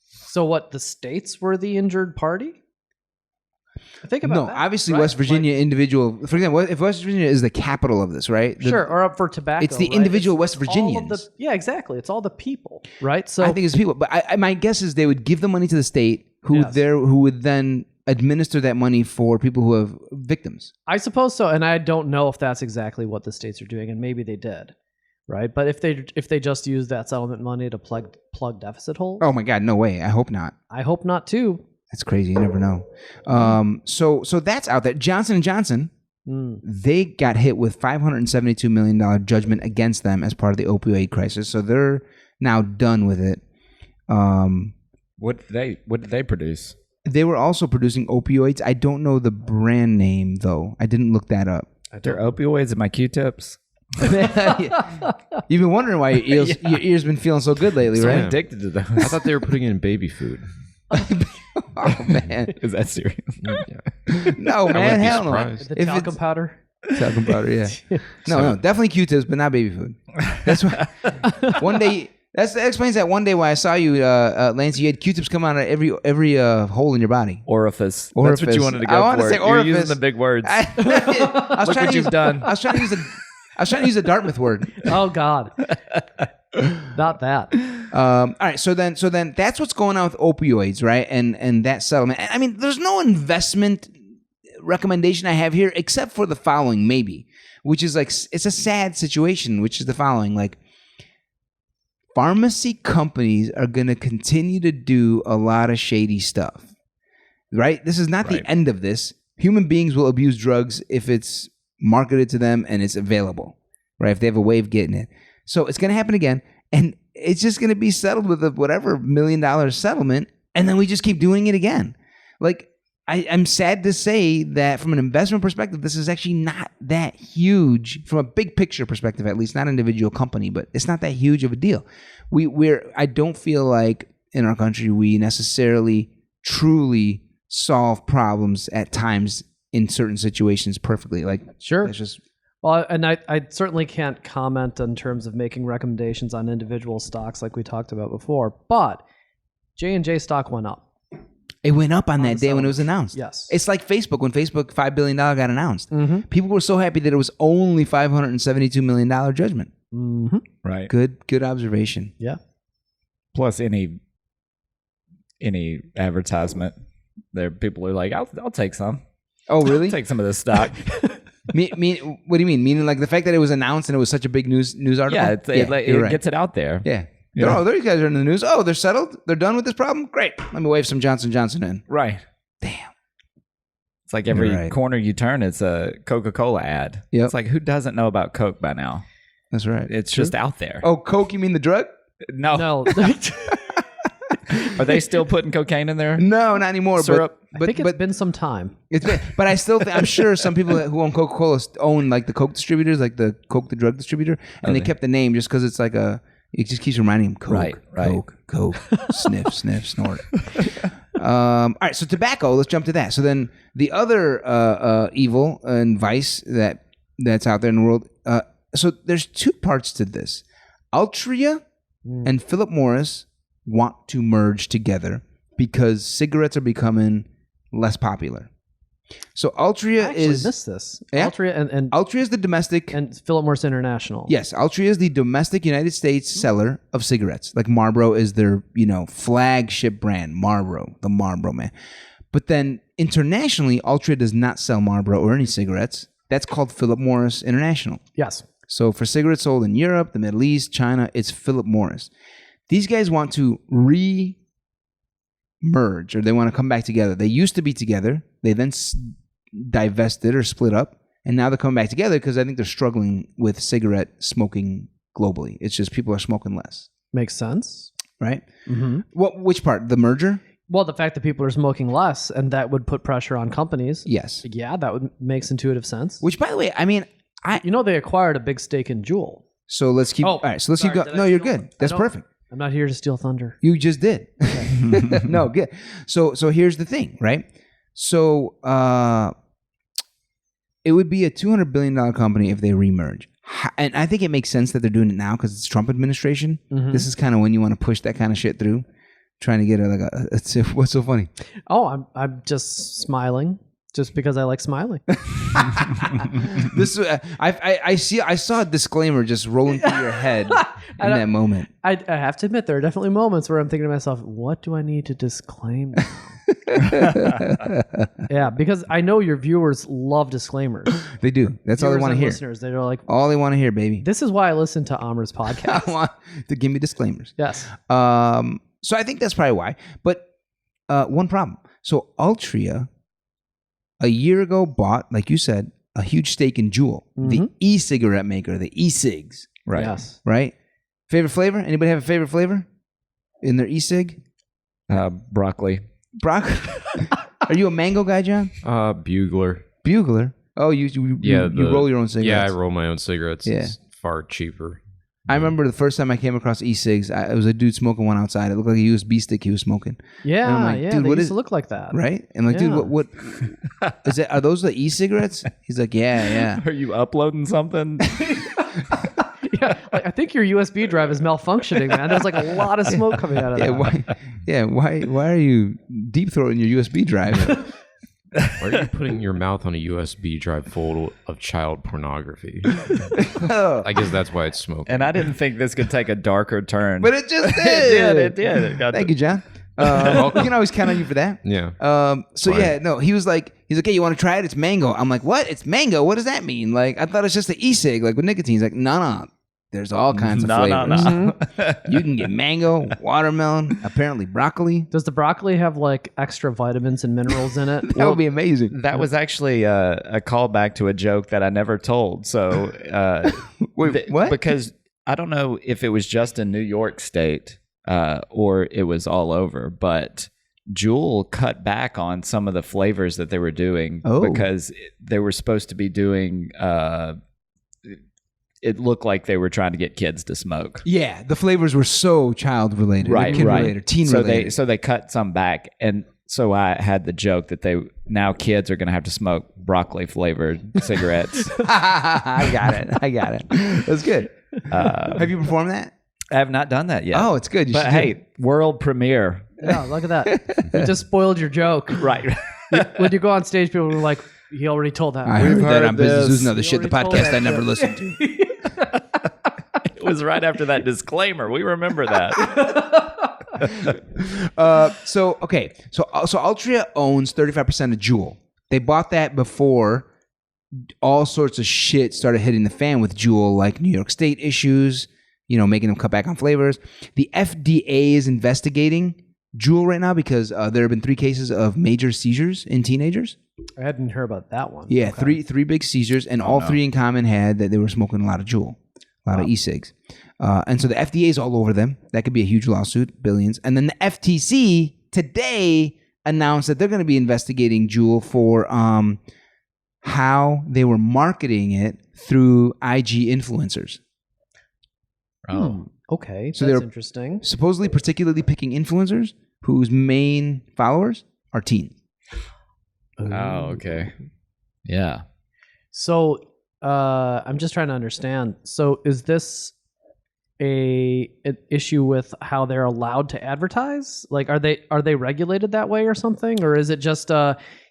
So what? The states were the injured party? Think about that.
Obviously,
right?
West Virginia individual. For example, if West Virginia is the capital of this, right?
Sure, or up for tobacco.
It's the individual West Virginians.
Yeah, exactly. It's all the people, right? So
I think it's people. But my guess is they would give the money to the state, who would then administer that money for people who have victims.
I suppose so, and I don't know if that's exactly what the states are doing, and maybe they did, right? But if they just use that settlement money to plug deficit holes,
oh my God, no way! I hope not.
I hope not too.
That's crazy. You never know. So that's out there. Johnson & Johnson, they got hit with $572 million judgment against them as part of the opioid crisis. So they're now done with it.
What did they produce?
They were also producing opioids. I don't know the brand name, though. I didn't look that up.
They're opioids in my Q-tips.
You've been wondering why your ears been feeling so good lately,
So
right?
I'm addicted to those.
I thought they were putting in baby food.
Oh, man.
Is that serious?
No, man. Hell no.
surprised.
The talcum powder.
Talcum powder, yeah. No, definitely Q-tips, but not baby food. That's why. One day, that explains that one day when I saw you, Lancey, you had Q-tips come out of every hole in your body.
Orifice. That's what you wanted to go for.
I wanted to say orifice.
You're using the big words.
I was
Look what you've done.
I was trying to use a Dartmouth word.
Oh God. Not that.
All right, so then that's what's going on with opioids, right? And that settlement. I mean, there's no investment recommendation I have here except for the following, maybe, which is like, it's a sad situation, which is the following. Like, pharmacy companies are going to continue to do a lot of shady stuff, right? This is not the end of this. Human beings will abuse drugs if it's marketed to them and it's available, right? If they have a way of getting it. So it's going to happen again, and it's just going to be settled with a whatever $1 million settlement, and then we just keep doing it again. Like, I'm sad to say that from an investment perspective, this is actually not that huge, from a big picture perspective, at least, not an individual company, but it's not that huge of a deal. I don't feel like in our country we necessarily truly solve problems at times in certain situations perfectly. Like,
sure.
That's just...
Well, and I certainly can't comment in terms of making recommendations on individual stocks like we talked about before, but J&J stock went up.
It went up on that day when it was announced.
Yes.
It's like Facebook, when Facebook $5 billion got announced. Mm-hmm. People were so happy that it was only $572 million judgment.
Mm-hmm.
Right.
Good observation.
Yeah.
Plus any advertisement, there people are like, I'll take some.
Oh, really?
I'll take some of this stock.
What do you mean? Meaning like the fact that it was announced and it was such a big news article?
Yeah, it
right.
gets it out there.
Yeah.
Yeah.
Oh, these guys are in the news. Oh, they're settled? They're done with this problem? Great. Let me wave some Johnson & Johnson in.
Right.
Damn.
It's like every corner you turn, it's a Coca-Cola ad.
Yep.
It's like, who doesn't know about Coke by now?
That's right.
It's just out there.
Oh, Coke, you mean the drug?
No. Are they still putting cocaine in there?
No, not anymore.
Syrup?
I think it's been some time.
It's been, but I still I'm sure some people who own Coca-Cola own like the Coke distributors, like the Coke the drug distributor, and they kept the name just because it's like it just keeps reminding them Coke,
right.
Coke, sniff, snort. All right, so tobacco. Let's jump to that. So then the other evil and vice that's out there in the world. So there's two parts to this. Altria and Philip Morris want to merge together because cigarettes are becoming less popular. So Altria
I actually missed this.
Yeah?
Altria and
Altria is the domestic
and Philip Morris International.
Yes, Altria is the domestic United States seller of cigarettes. Like Marlboro is their, flagship brand, Marlboro, the Marlboro man. But then internationally, Altria does not sell Marlboro or any cigarettes. That's called Philip Morris International.
Yes.
So for cigarettes sold in Europe, the Middle East, China, it's Philip Morris. These guys want to re-merge, or they want to come back together. They used to be together. They then divested or split up, and now they're coming back together because I think they're struggling with cigarette smoking globally. It's just people are smoking less.
Makes sense.
Right?
Mm-hmm.
Which part? The merger?
Well, the fact that people are smoking less, and that would put pressure on companies.
Yes.
Yeah, that makes intuitive sense.
Which, by the way, I mean,
they acquired a big stake in JUUL.
So let's keep. All right. So let's keep going. No, you're good. That's perfect.
I'm not here to steal thunder.
You just did. Okay. No, good. So here's the thing, right? So it would be a $200 billion company if they remerge. And I think it makes sense that they're doing it now because it's Trump administration. Mm-hmm. This is kind of when you want to push that kind of shit through. Trying to get what's so funny?
Oh, I'm just smiling, just because I like smiling.
This I saw a disclaimer just rolling through your head in that moment.
I have to admit, there are definitely moments where I'm thinking to myself, "What do I need to disclaim?" Yeah, because I know your viewers love disclaimers.
They do. That's all they want to hear.
Listeners, they're like,
all they want to hear, baby.
This is why I listen to Amr's podcast.
I want to give me disclaimers.
Yes.
So I think that's probably why. But one problem. So Altria, a year ago, bought, like you said, a huge stake in JUUL, the e-cigarette maker, the e-cigs.
Right.
Yes.
Right? Favorite flavor? Anybody have a favorite flavor in their e-cig?
Broccoli.
Broccoli? Are you a mango guy, John?
Bugler.
Bugler? Oh, you roll your own cigarettes.
Yeah, I roll my own cigarettes.
Yeah.
It's far cheaper.
I remember the first time I came across e-cigs, it was a dude smoking one outside. It looked like a USB stick he was smoking.
Yeah,
and I'm like, dude,
they
what
used to look like that.
Right? And like, dude, what is it? Are those the e-cigarettes? He's like, yeah.
Are you uploading something?
Yeah, I think your USB drive is malfunctioning, man. There's like a lot of smoke coming out of that.
Why are you deep throating your USB drive?
Why are you putting your mouth on a USB drive full of child pornography? I guess that's why it's smoking.
And I didn't think this could take a darker turn.
But it just did.
It did.
Thank you, John. We can always count on you for that.
Yeah.
He was like, hey, you want to try it? It's mango. I'm like, what? It's mango? What does that mean? Like, I thought it's just the e-cig, like with nicotine. He's like, no. There's all kinds of flavors.
No.
You can get mango, watermelon, apparently broccoli.
Does the broccoli have like extra vitamins and minerals in it?
That would be amazing.
That was actually a callback to a joke that I never told. So,
wait, what?
Because I don't know if it was just in New York State or it was all over, but JUUL cut back on some of the flavors that they were doing because they were supposed to be doing. It looked like they were trying to get kids to smoke.
Yeah, the flavors were so child related,
right?
Kid related, teen related.
So they cut some back, and so I had the joke that now kids are going to have to smoke broccoli flavored cigarettes.
I got it. That's good. Have you performed that?
I have not done that yet.
Oh, it's good.
But hey, world premiere.
Yeah, look at that. You just spoiled your joke.
Right.
When you go on stage, people were like, he already told that.
I heard that on Business News and Other Shit, the podcast I never listened to.
It was right after that disclaimer. We remember that.
So Altria owns 35% of JUUL. They bought that before all sorts of shit started hitting the fan with JUUL, like New York State issues, making them cut back on flavors. The FDA is investigating JUUL right now because there have been 3 cases of major seizures in teenagers.
I hadn't heard about that one.
Yeah, okay. three big seizures, and all 3 in common had that they were smoking a lot of JUUL, a lot of e-cigs. And so the FDA is all over them. That could be a huge lawsuit, billions. And then the FTC today announced that they're going to be investigating JUUL for how they were marketing it through IG influencers.
Oh,
okay.
So
that's
they're
interesting.
Supposedly particularly picking influencers whose main followers are teens.
Oh, okay. Yeah.
So I'm just trying to understand. So is this an issue with how they're allowed to advertise? Like, are they regulated that way or something? Or is it just,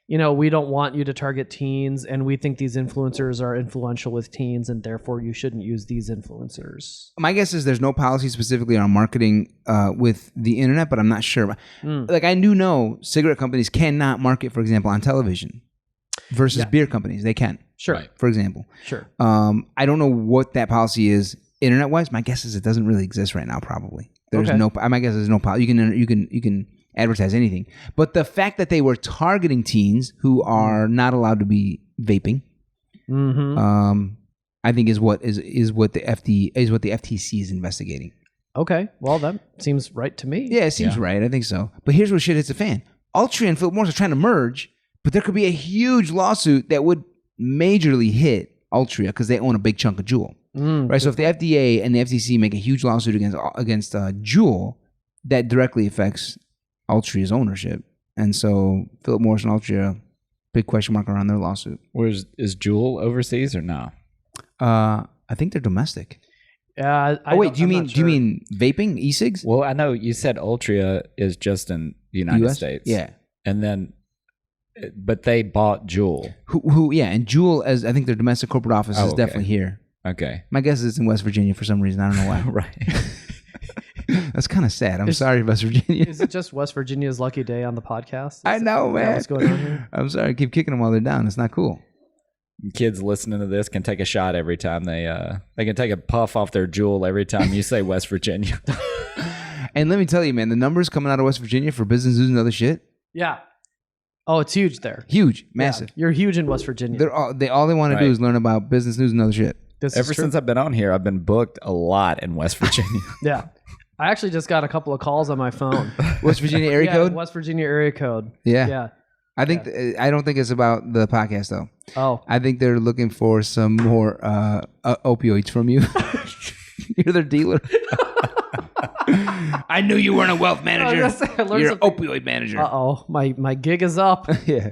we don't want you to target teens and we think these influencers are influential with teens and therefore you shouldn't use these influencers?
My guess is there's no policy specifically on marketing with the internet, but I'm not sure. Like, I do know cigarette companies cannot market, for example, on television versus beer companies. They can.
Sure.
Right.
for example.
Sure.
I don't know what that policy is internet-wise. My guess is it doesn't really exist right now. Probably there's
Okay.
no. My guess is no policy. You can advertise anything. But the fact that they were targeting teens who are not allowed to be vaping, I think is what the FTC is investigating.
Okay. Well, that seems right to me.
Yeah, it seems right. I think so. But here's where shit hits the fan. Altria and Philip Morris are trying to merge, but there could be a huge lawsuit that would majorly hit Altria because they own a big chunk of JUUL. Right. So if the FDA and the FTC make a huge lawsuit against JUUL, that directly affects Altria's ownership. And so Philip Morris and Altria, big question mark around their lawsuit.
Is JUUL overseas or no?
I think they're domestic.
Do
you mean vaping, e-cigs?
Well, I know you said Altria is just in the United States.
Yeah.
And then, but they bought JUUL.
And JUUL, as I think their domestic corporate office is definitely here.
Okay.
My guess is it's in West Virginia for some reason. I don't know why.
Right.
That's kind of sad. I'm sorry, West Virginia.
Is it just West Virginia's lucky day on the podcast?
I know, man.
What's going on here?
I'm sorry. I keep kicking them while they're down. It's not cool.
Kids listening to this can take a shot every time they can take a puff off their JUUL every time you say West Virginia.
And let me tell you, man, the numbers coming out of West Virginia for business news and other shit.
Yeah. Oh, it's huge there.
Huge, massive.
Yeah, you're huge in West Virginia.
All they want to do is learn about business news and other shit.
Ever since I've been on here, I've been booked a lot in West Virginia.
Yeah. I actually just got a couple of calls on my phone.
West Virginia area code?
West Virginia area code.
Yeah.
Yeah.
I think I don't think it's about the podcast though.
Oh.
I think they're looking for some more opioids from you. You're their dealer. I knew you weren't a wealth manager. You're an opioid manager.
Uh-oh. My gig is up.
Yeah.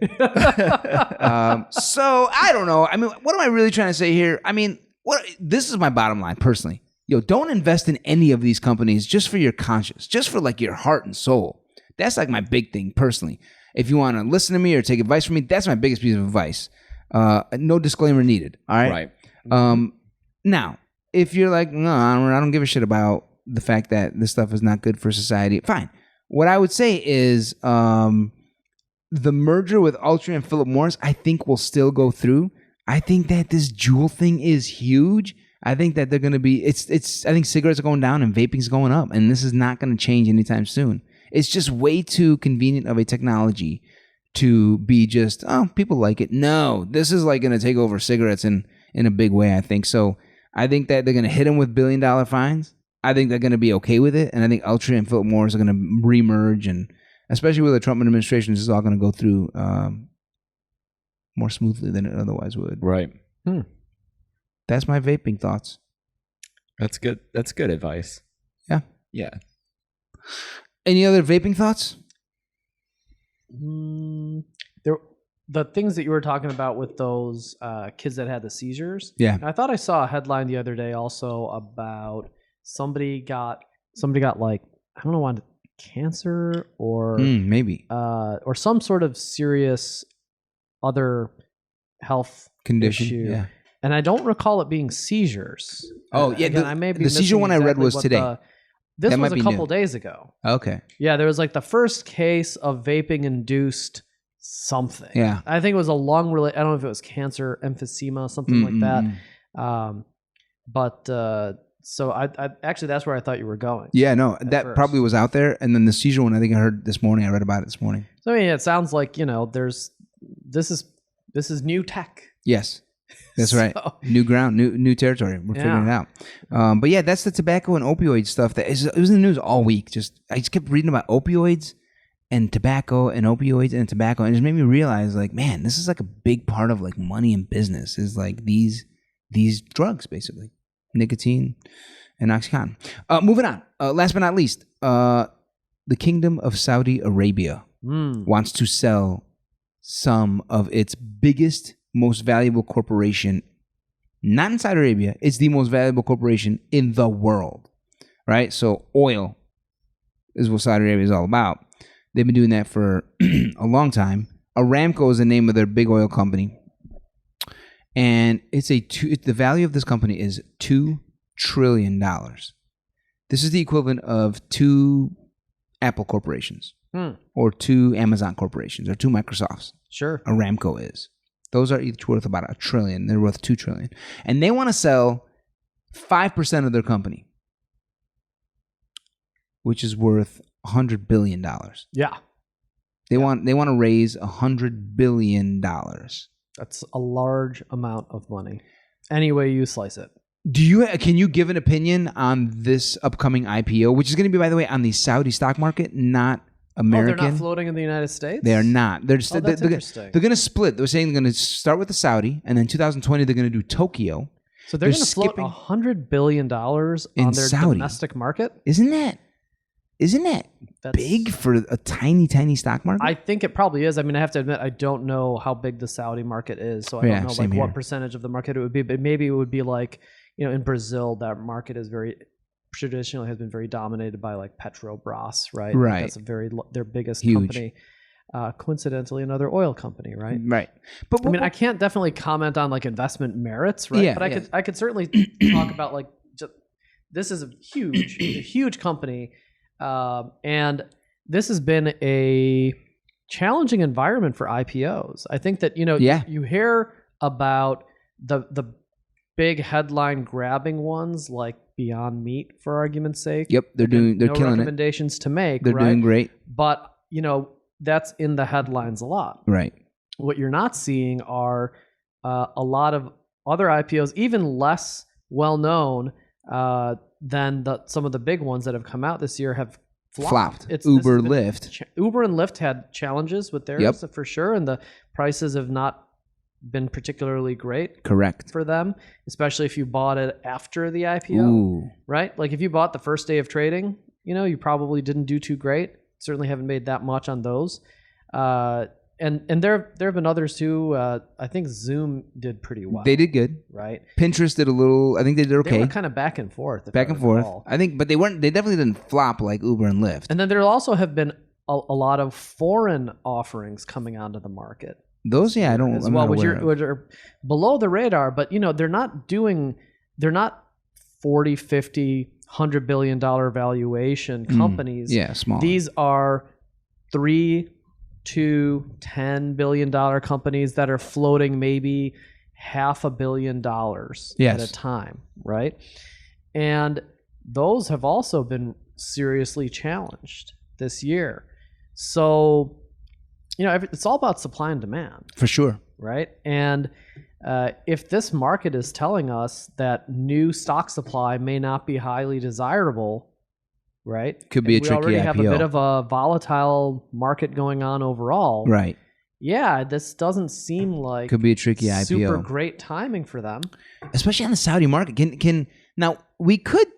So I don't know. I mean, what am I really trying to say here? I mean, this is my bottom line personally. Don't invest in any of these companies just for your conscience, just for like your heart and soul. That's like my big thing personally. If you want to listen to me or take advice from me, that's my biggest piece of advice. No disclaimer needed. All right.
Right.
Now, if you're like, no, I don't give a shit about the fact that this stuff is not good for society, fine. What I would say is the merger with Altria and Philip Morris, I think will still go through. I think that this JUUL thing is huge. I think that they're going to be, I think cigarettes are going down and vaping's going up, and this is not going to change anytime soon. It's just way too convenient of a technology to be just, people like it. No, this is like going to take over cigarettes in a big way, I think. So I think that they're going to hit them with billion-dollar fines. I think they're going to be okay with it. And I think Altria and Philip Morris are going to remerge. And especially with the Trump administration, this is all going to go through more smoothly than it otherwise would.
Right.
That's my vaping thoughts.
That's good. That's good advice.
Yeah.
Yeah.
Any other vaping thoughts?
The things that you were talking about with those kids that had the seizures.
Yeah.
I thought I saw a headline the other day also about somebody got like, I don't know what, cancer or
maybe
or some sort of serious other health
condition.
issue.
Yeah.
And I don't recall it being seizures.
Oh, yeah.
Again, I may be
the seizure
missing
one I read
exactly
was
what
today.
This
That
was
might
a
be
couple
new.
days ago.
Okay.
Yeah, there was like the first case of vaping induced something.
Yeah.
I think it was I don't know if it was cancer, emphysema, something like that. So I actually, that's where I thought you were going.
Yeah, no, that
first.
probably was out there. And then the seizure one, I think I heard this morning. I read about it this morning.
So I mean, it sounds like, this is new tech.
Yes. That's right. New ground, new territory. We're figuring it out. But yeah, that's the tobacco and opioid stuff. It was in the news all week. I just kept reading about opioids and tobacco and opioids and tobacco, and it just made me realize, like, man, this is like a big part of like money and business is like these drugs, basically, nicotine and OxyContin. Moving on. Last but not least, the Kingdom of Saudi Arabia wants to sell some of its biggest, most valuable corporation, not in Saudi Arabia. It's the most valuable corporation in the world, right? So oil is what Saudi Arabia is all about. They've been doing that for a long time. Aramco is the name of their big oil company. And the value of this company is $2 trillion. This is the equivalent of 2 Apple corporations or 2 Amazon corporations or 2 Microsofts.
Sure.
Aramco is. Those are each worth about $1 trillion. They're worth $2 trillion. And they want to sell 5% of their company, which is worth $100 billion.
Yeah.
They want to raise $100 billion.
That's a large amount of money. Any way you slice it.
Can you give an opinion on this upcoming IPO, which is going to be, by the way, on the Saudi stock market, not American?
Oh, they're not floating in the United States?
They are not. They're
that's interesting.
They're going to split. They're saying they're going to start with the Saudi, and then 2020 they're going to do Tokyo.
So they're going to float $100 billion on their
Saudi.
domestic market?
Isn't that big for a tiny, tiny stock market?
I think it probably is. I mean, I have to admit, I don't know how big the Saudi market is, so I don't know like what percentage of the market it would be. But maybe it would be like, in Brazil, that market is traditionally has been very dominated by like Petrobras, right?
Right.
That's their biggest
Huge.
Company. Coincidentally, another oil company, right?
Right. But
I mean, I can't definitely comment on like investment merits, right?
Yeah,
but I could certainly talk about like this is a huge company. And this has been a challenging environment for IPOs. I think that, you hear about the big headline grabbing ones like Beyond Meat, for argument's sake.
Yep, they're killing it.
Recommendations to make.
They're doing great.
But, that's in the headlines a lot.
Right.
What you're not seeing are a lot of other IPOs, even less well known than some of the big ones that have come out this year have flopped.
Uber, Lyft.
Uber and Lyft had challenges with theirs for sure, and the prices have not been particularly great.
Correct.
For them, especially if you bought it after the IPO.
Ooh.
Right? Like if you bought the first day of trading, you probably didn't do too great. Certainly haven't made that much on those. And there have been others too. I think Zoom did pretty well.
They did good,
right?
Pinterest did a little. I think they did okay.
They were kind of back and forth.
Back and forth. I think, but they weren't. They definitely didn't flop like Uber and Lyft.
And then there also have been a lot of foreign offerings coming onto the market.
Those, I don't.
As well, which are below the radar, but they're not 40, 50, $100 billion valuation companies.
Yeah, small.
These are $3 to $10 billion companies that are floating maybe $500 million at a time, right? And those have also been seriously challenged this year. So, it's all about supply and demand.
For sure.
Right? And if this market is telling us that new stock supply may not be highly desirable, right?
Could be a tricky IPO. We already
have a bit of a volatile market going on overall.
Right.
Yeah, this doesn't seem like
could be a tricky IPO.
Super great timing for them.
Especially on the Saudi market. Now we could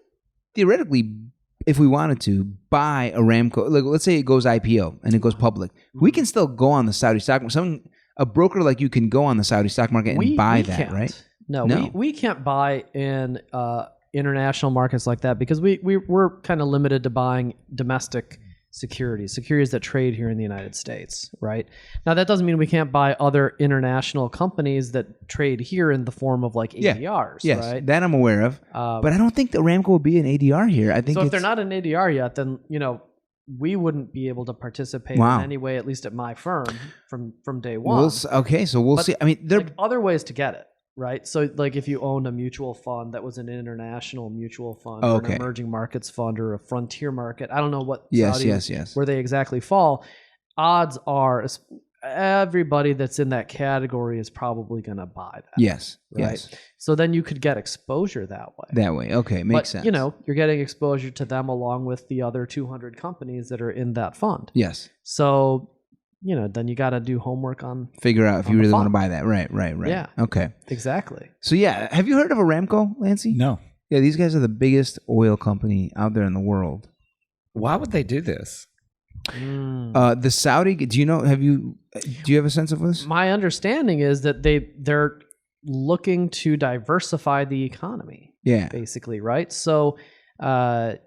theoretically, if we wanted to, buy Aramco. Like, let's say it goes IPO and it goes public. We can still go on the Saudi stock market. A broker like you can go on the Saudi stock market and buy that,
can't.
Right?
No. We can't buy in international markets like that because we're kind of limited to buying domestic securities that trade here in the United States, right? Now, that doesn't mean we can't buy other international companies that trade here in the form of like ADRs,
yes,
right?
That I'm aware of. But I don't think the Aramco will be an ADR here. I think
so. If they're not an ADR yet, then we wouldn't be able to participate in any way, at least at my firm, from day one.
So we'll see. I mean, there are
other ways to get it, right? So, like if you owned a mutual fund that was an international mutual fund, or an emerging markets fund, or a frontier market, I don't know what where they exactly fall. Odds are everybody that's in that category is probably going to buy that.
Yes.
Right?
Yes.
So then you could get exposure that way.
Okay. Makes sense.
You're getting exposure to them along with the other 200 companies that are in that fund.
Yes.
So, then you got to do homework on
figure out if you really want to buy that. Right.
Yeah.
Okay.
Exactly.
So have you heard of Aramco, Lancey?
No.
Yeah, these guys are the biggest oil company out there in the world.
Why would they do this?
The Saudi, do you have a sense of this? My
understanding is that they're looking to diversify the economy.
Yeah.
Basically, right? So, and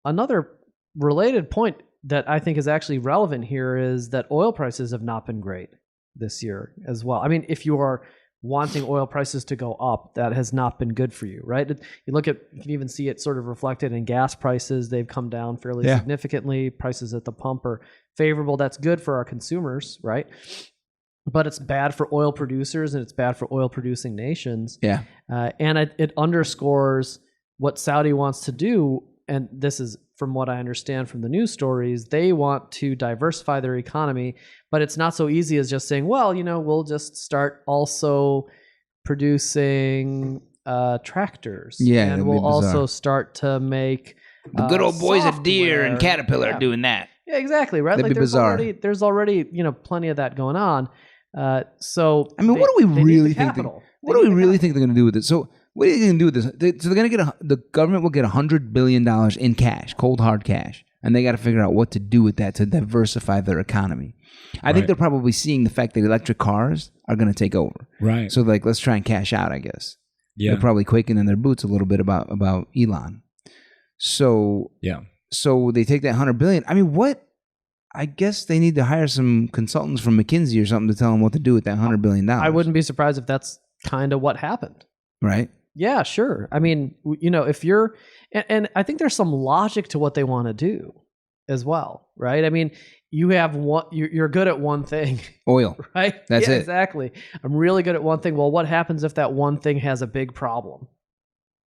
another related point that I think is actually relevant here is that oil prices have not been great this year as well. I mean, if you are wanting oil prices to go up, that has not been good for you, right? You can even see it sort of reflected in gas prices. They've come down fairly significantly. Prices at the pump are favorable. That's good for our consumers, right? but it's bad for oil producers and it's bad for oil producing nations.
Yeah.
And it underscores what Saudi wants to do. And this is from what I understand from the news stories. They want to diversify their economy, but it's not so easy as just saying, well, we'll just start also producing tractors.
Yeah,
and we'll also start to make
the good old boys at Deere and
software.
Caterpillar are doing that.
Yeah, exactly. Right.
That'd be bizarre.
There's already plenty of that going on. So
I mean, what do we really think? What do we really think they're going to do with it? So what are they going to do with this? So they're going to get the government will get $100 billion in cash, cold hard cash, and they got to figure out what to do with that to diversify their economy. I think they're probably seeing the fact that electric cars are going to take over.
Right.
So let's try and cash out, I guess.
Yeah.
They're probably quaking in their boots a little bit about Elon. So
yeah.
So they take that 100 billion. I mean, what? I guess they need to hire some consultants from McKinsey or something to tell them what to do with that $100 billion.
I wouldn't be surprised if that's kind of what happened.
Right.
Yeah, sure. I mean, if you're, and I think there's some logic to what they want to do as well, right? I mean, you have one, you're good at one thing.
Oil.
Right?
That's it.
Exactly. I'm really good at one thing. Well, what happens if that one thing has a big problem?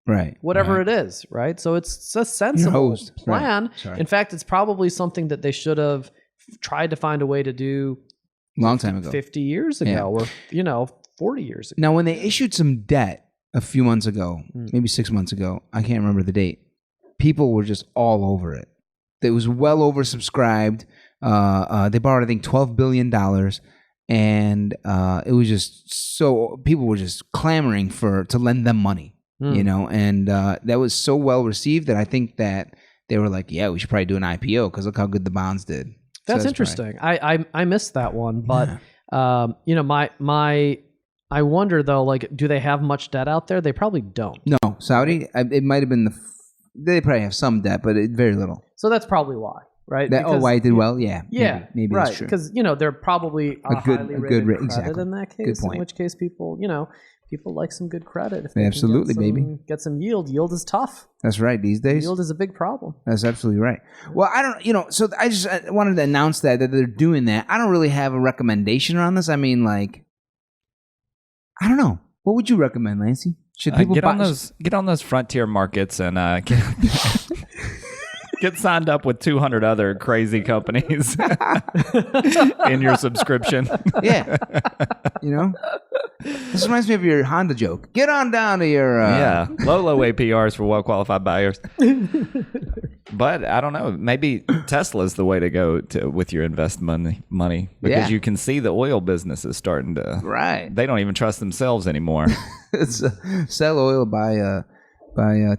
Right.
Whatever it is, right? So it's a sensible plan.
Right.
In fact, it's probably something that they should have tried to find a way to do
long time ago,
50 years ago, or 40 years ago.
Now, when they issued some debt a few months ago, maybe 6 months ago, I can't remember the date, people were just all over it. It was well oversubscribed. They borrowed, I think, $12 billion. And it was just so people were just clamoring to lend them money. And that was so well received that I think that they were like, yeah, we should probably do an IPO because look how good the bonds did.
That's interesting. I missed that one, but I wonder though, like, do they have much debt out there? They probably don't.
No, Saudi. It might have been they probably have some debt, but very little.
So that's probably why, right?
Why it did well? Yeah, maybe
right.
That's true.
Because they're probably a highly rated credit in that case.
Good point.
In which case, people like some good credit. If
they absolutely,
get some yield. Yield is tough.
That's right. These days,
yield is a big problem.
That's absolutely right. Well, I don't, so I wanted to announce that they're doing that. I don't really have a recommendation on this. I mean, like, I don't know. What would you recommend, Lancey? Should people
get on those frontier markets and get signed up with 200 other crazy companies in your subscription?
Yeah. This reminds me of your Honda joke. Get on down to your...
low APRs for well-qualified buyers. But I don't know. Maybe Tesla's the way to go with your investment money because you can see the oil business is starting to...
Right.
They don't even trust themselves anymore.
Sell oil by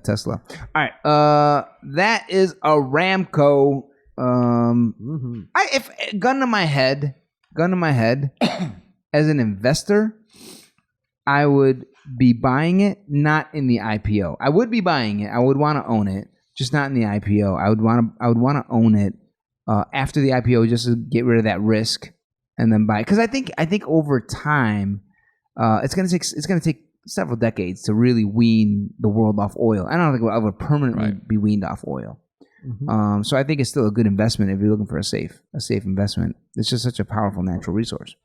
Tesla. All right. That is Aramco. If gun to my head, as an investor, I would be buying it, not in the IPO. I would be buying it. I would want to own it, just not in the IPO. I would want to own it after the IPO, just to get rid of that risk and then buy it. Because I think over time, it's gonna take several decades to really wean the world off oil. I don't think we'll ever permanently be weaned off oil. Mm-hmm. So I think it's still a good investment if you're looking for a safe investment. It's just such a powerful natural resource.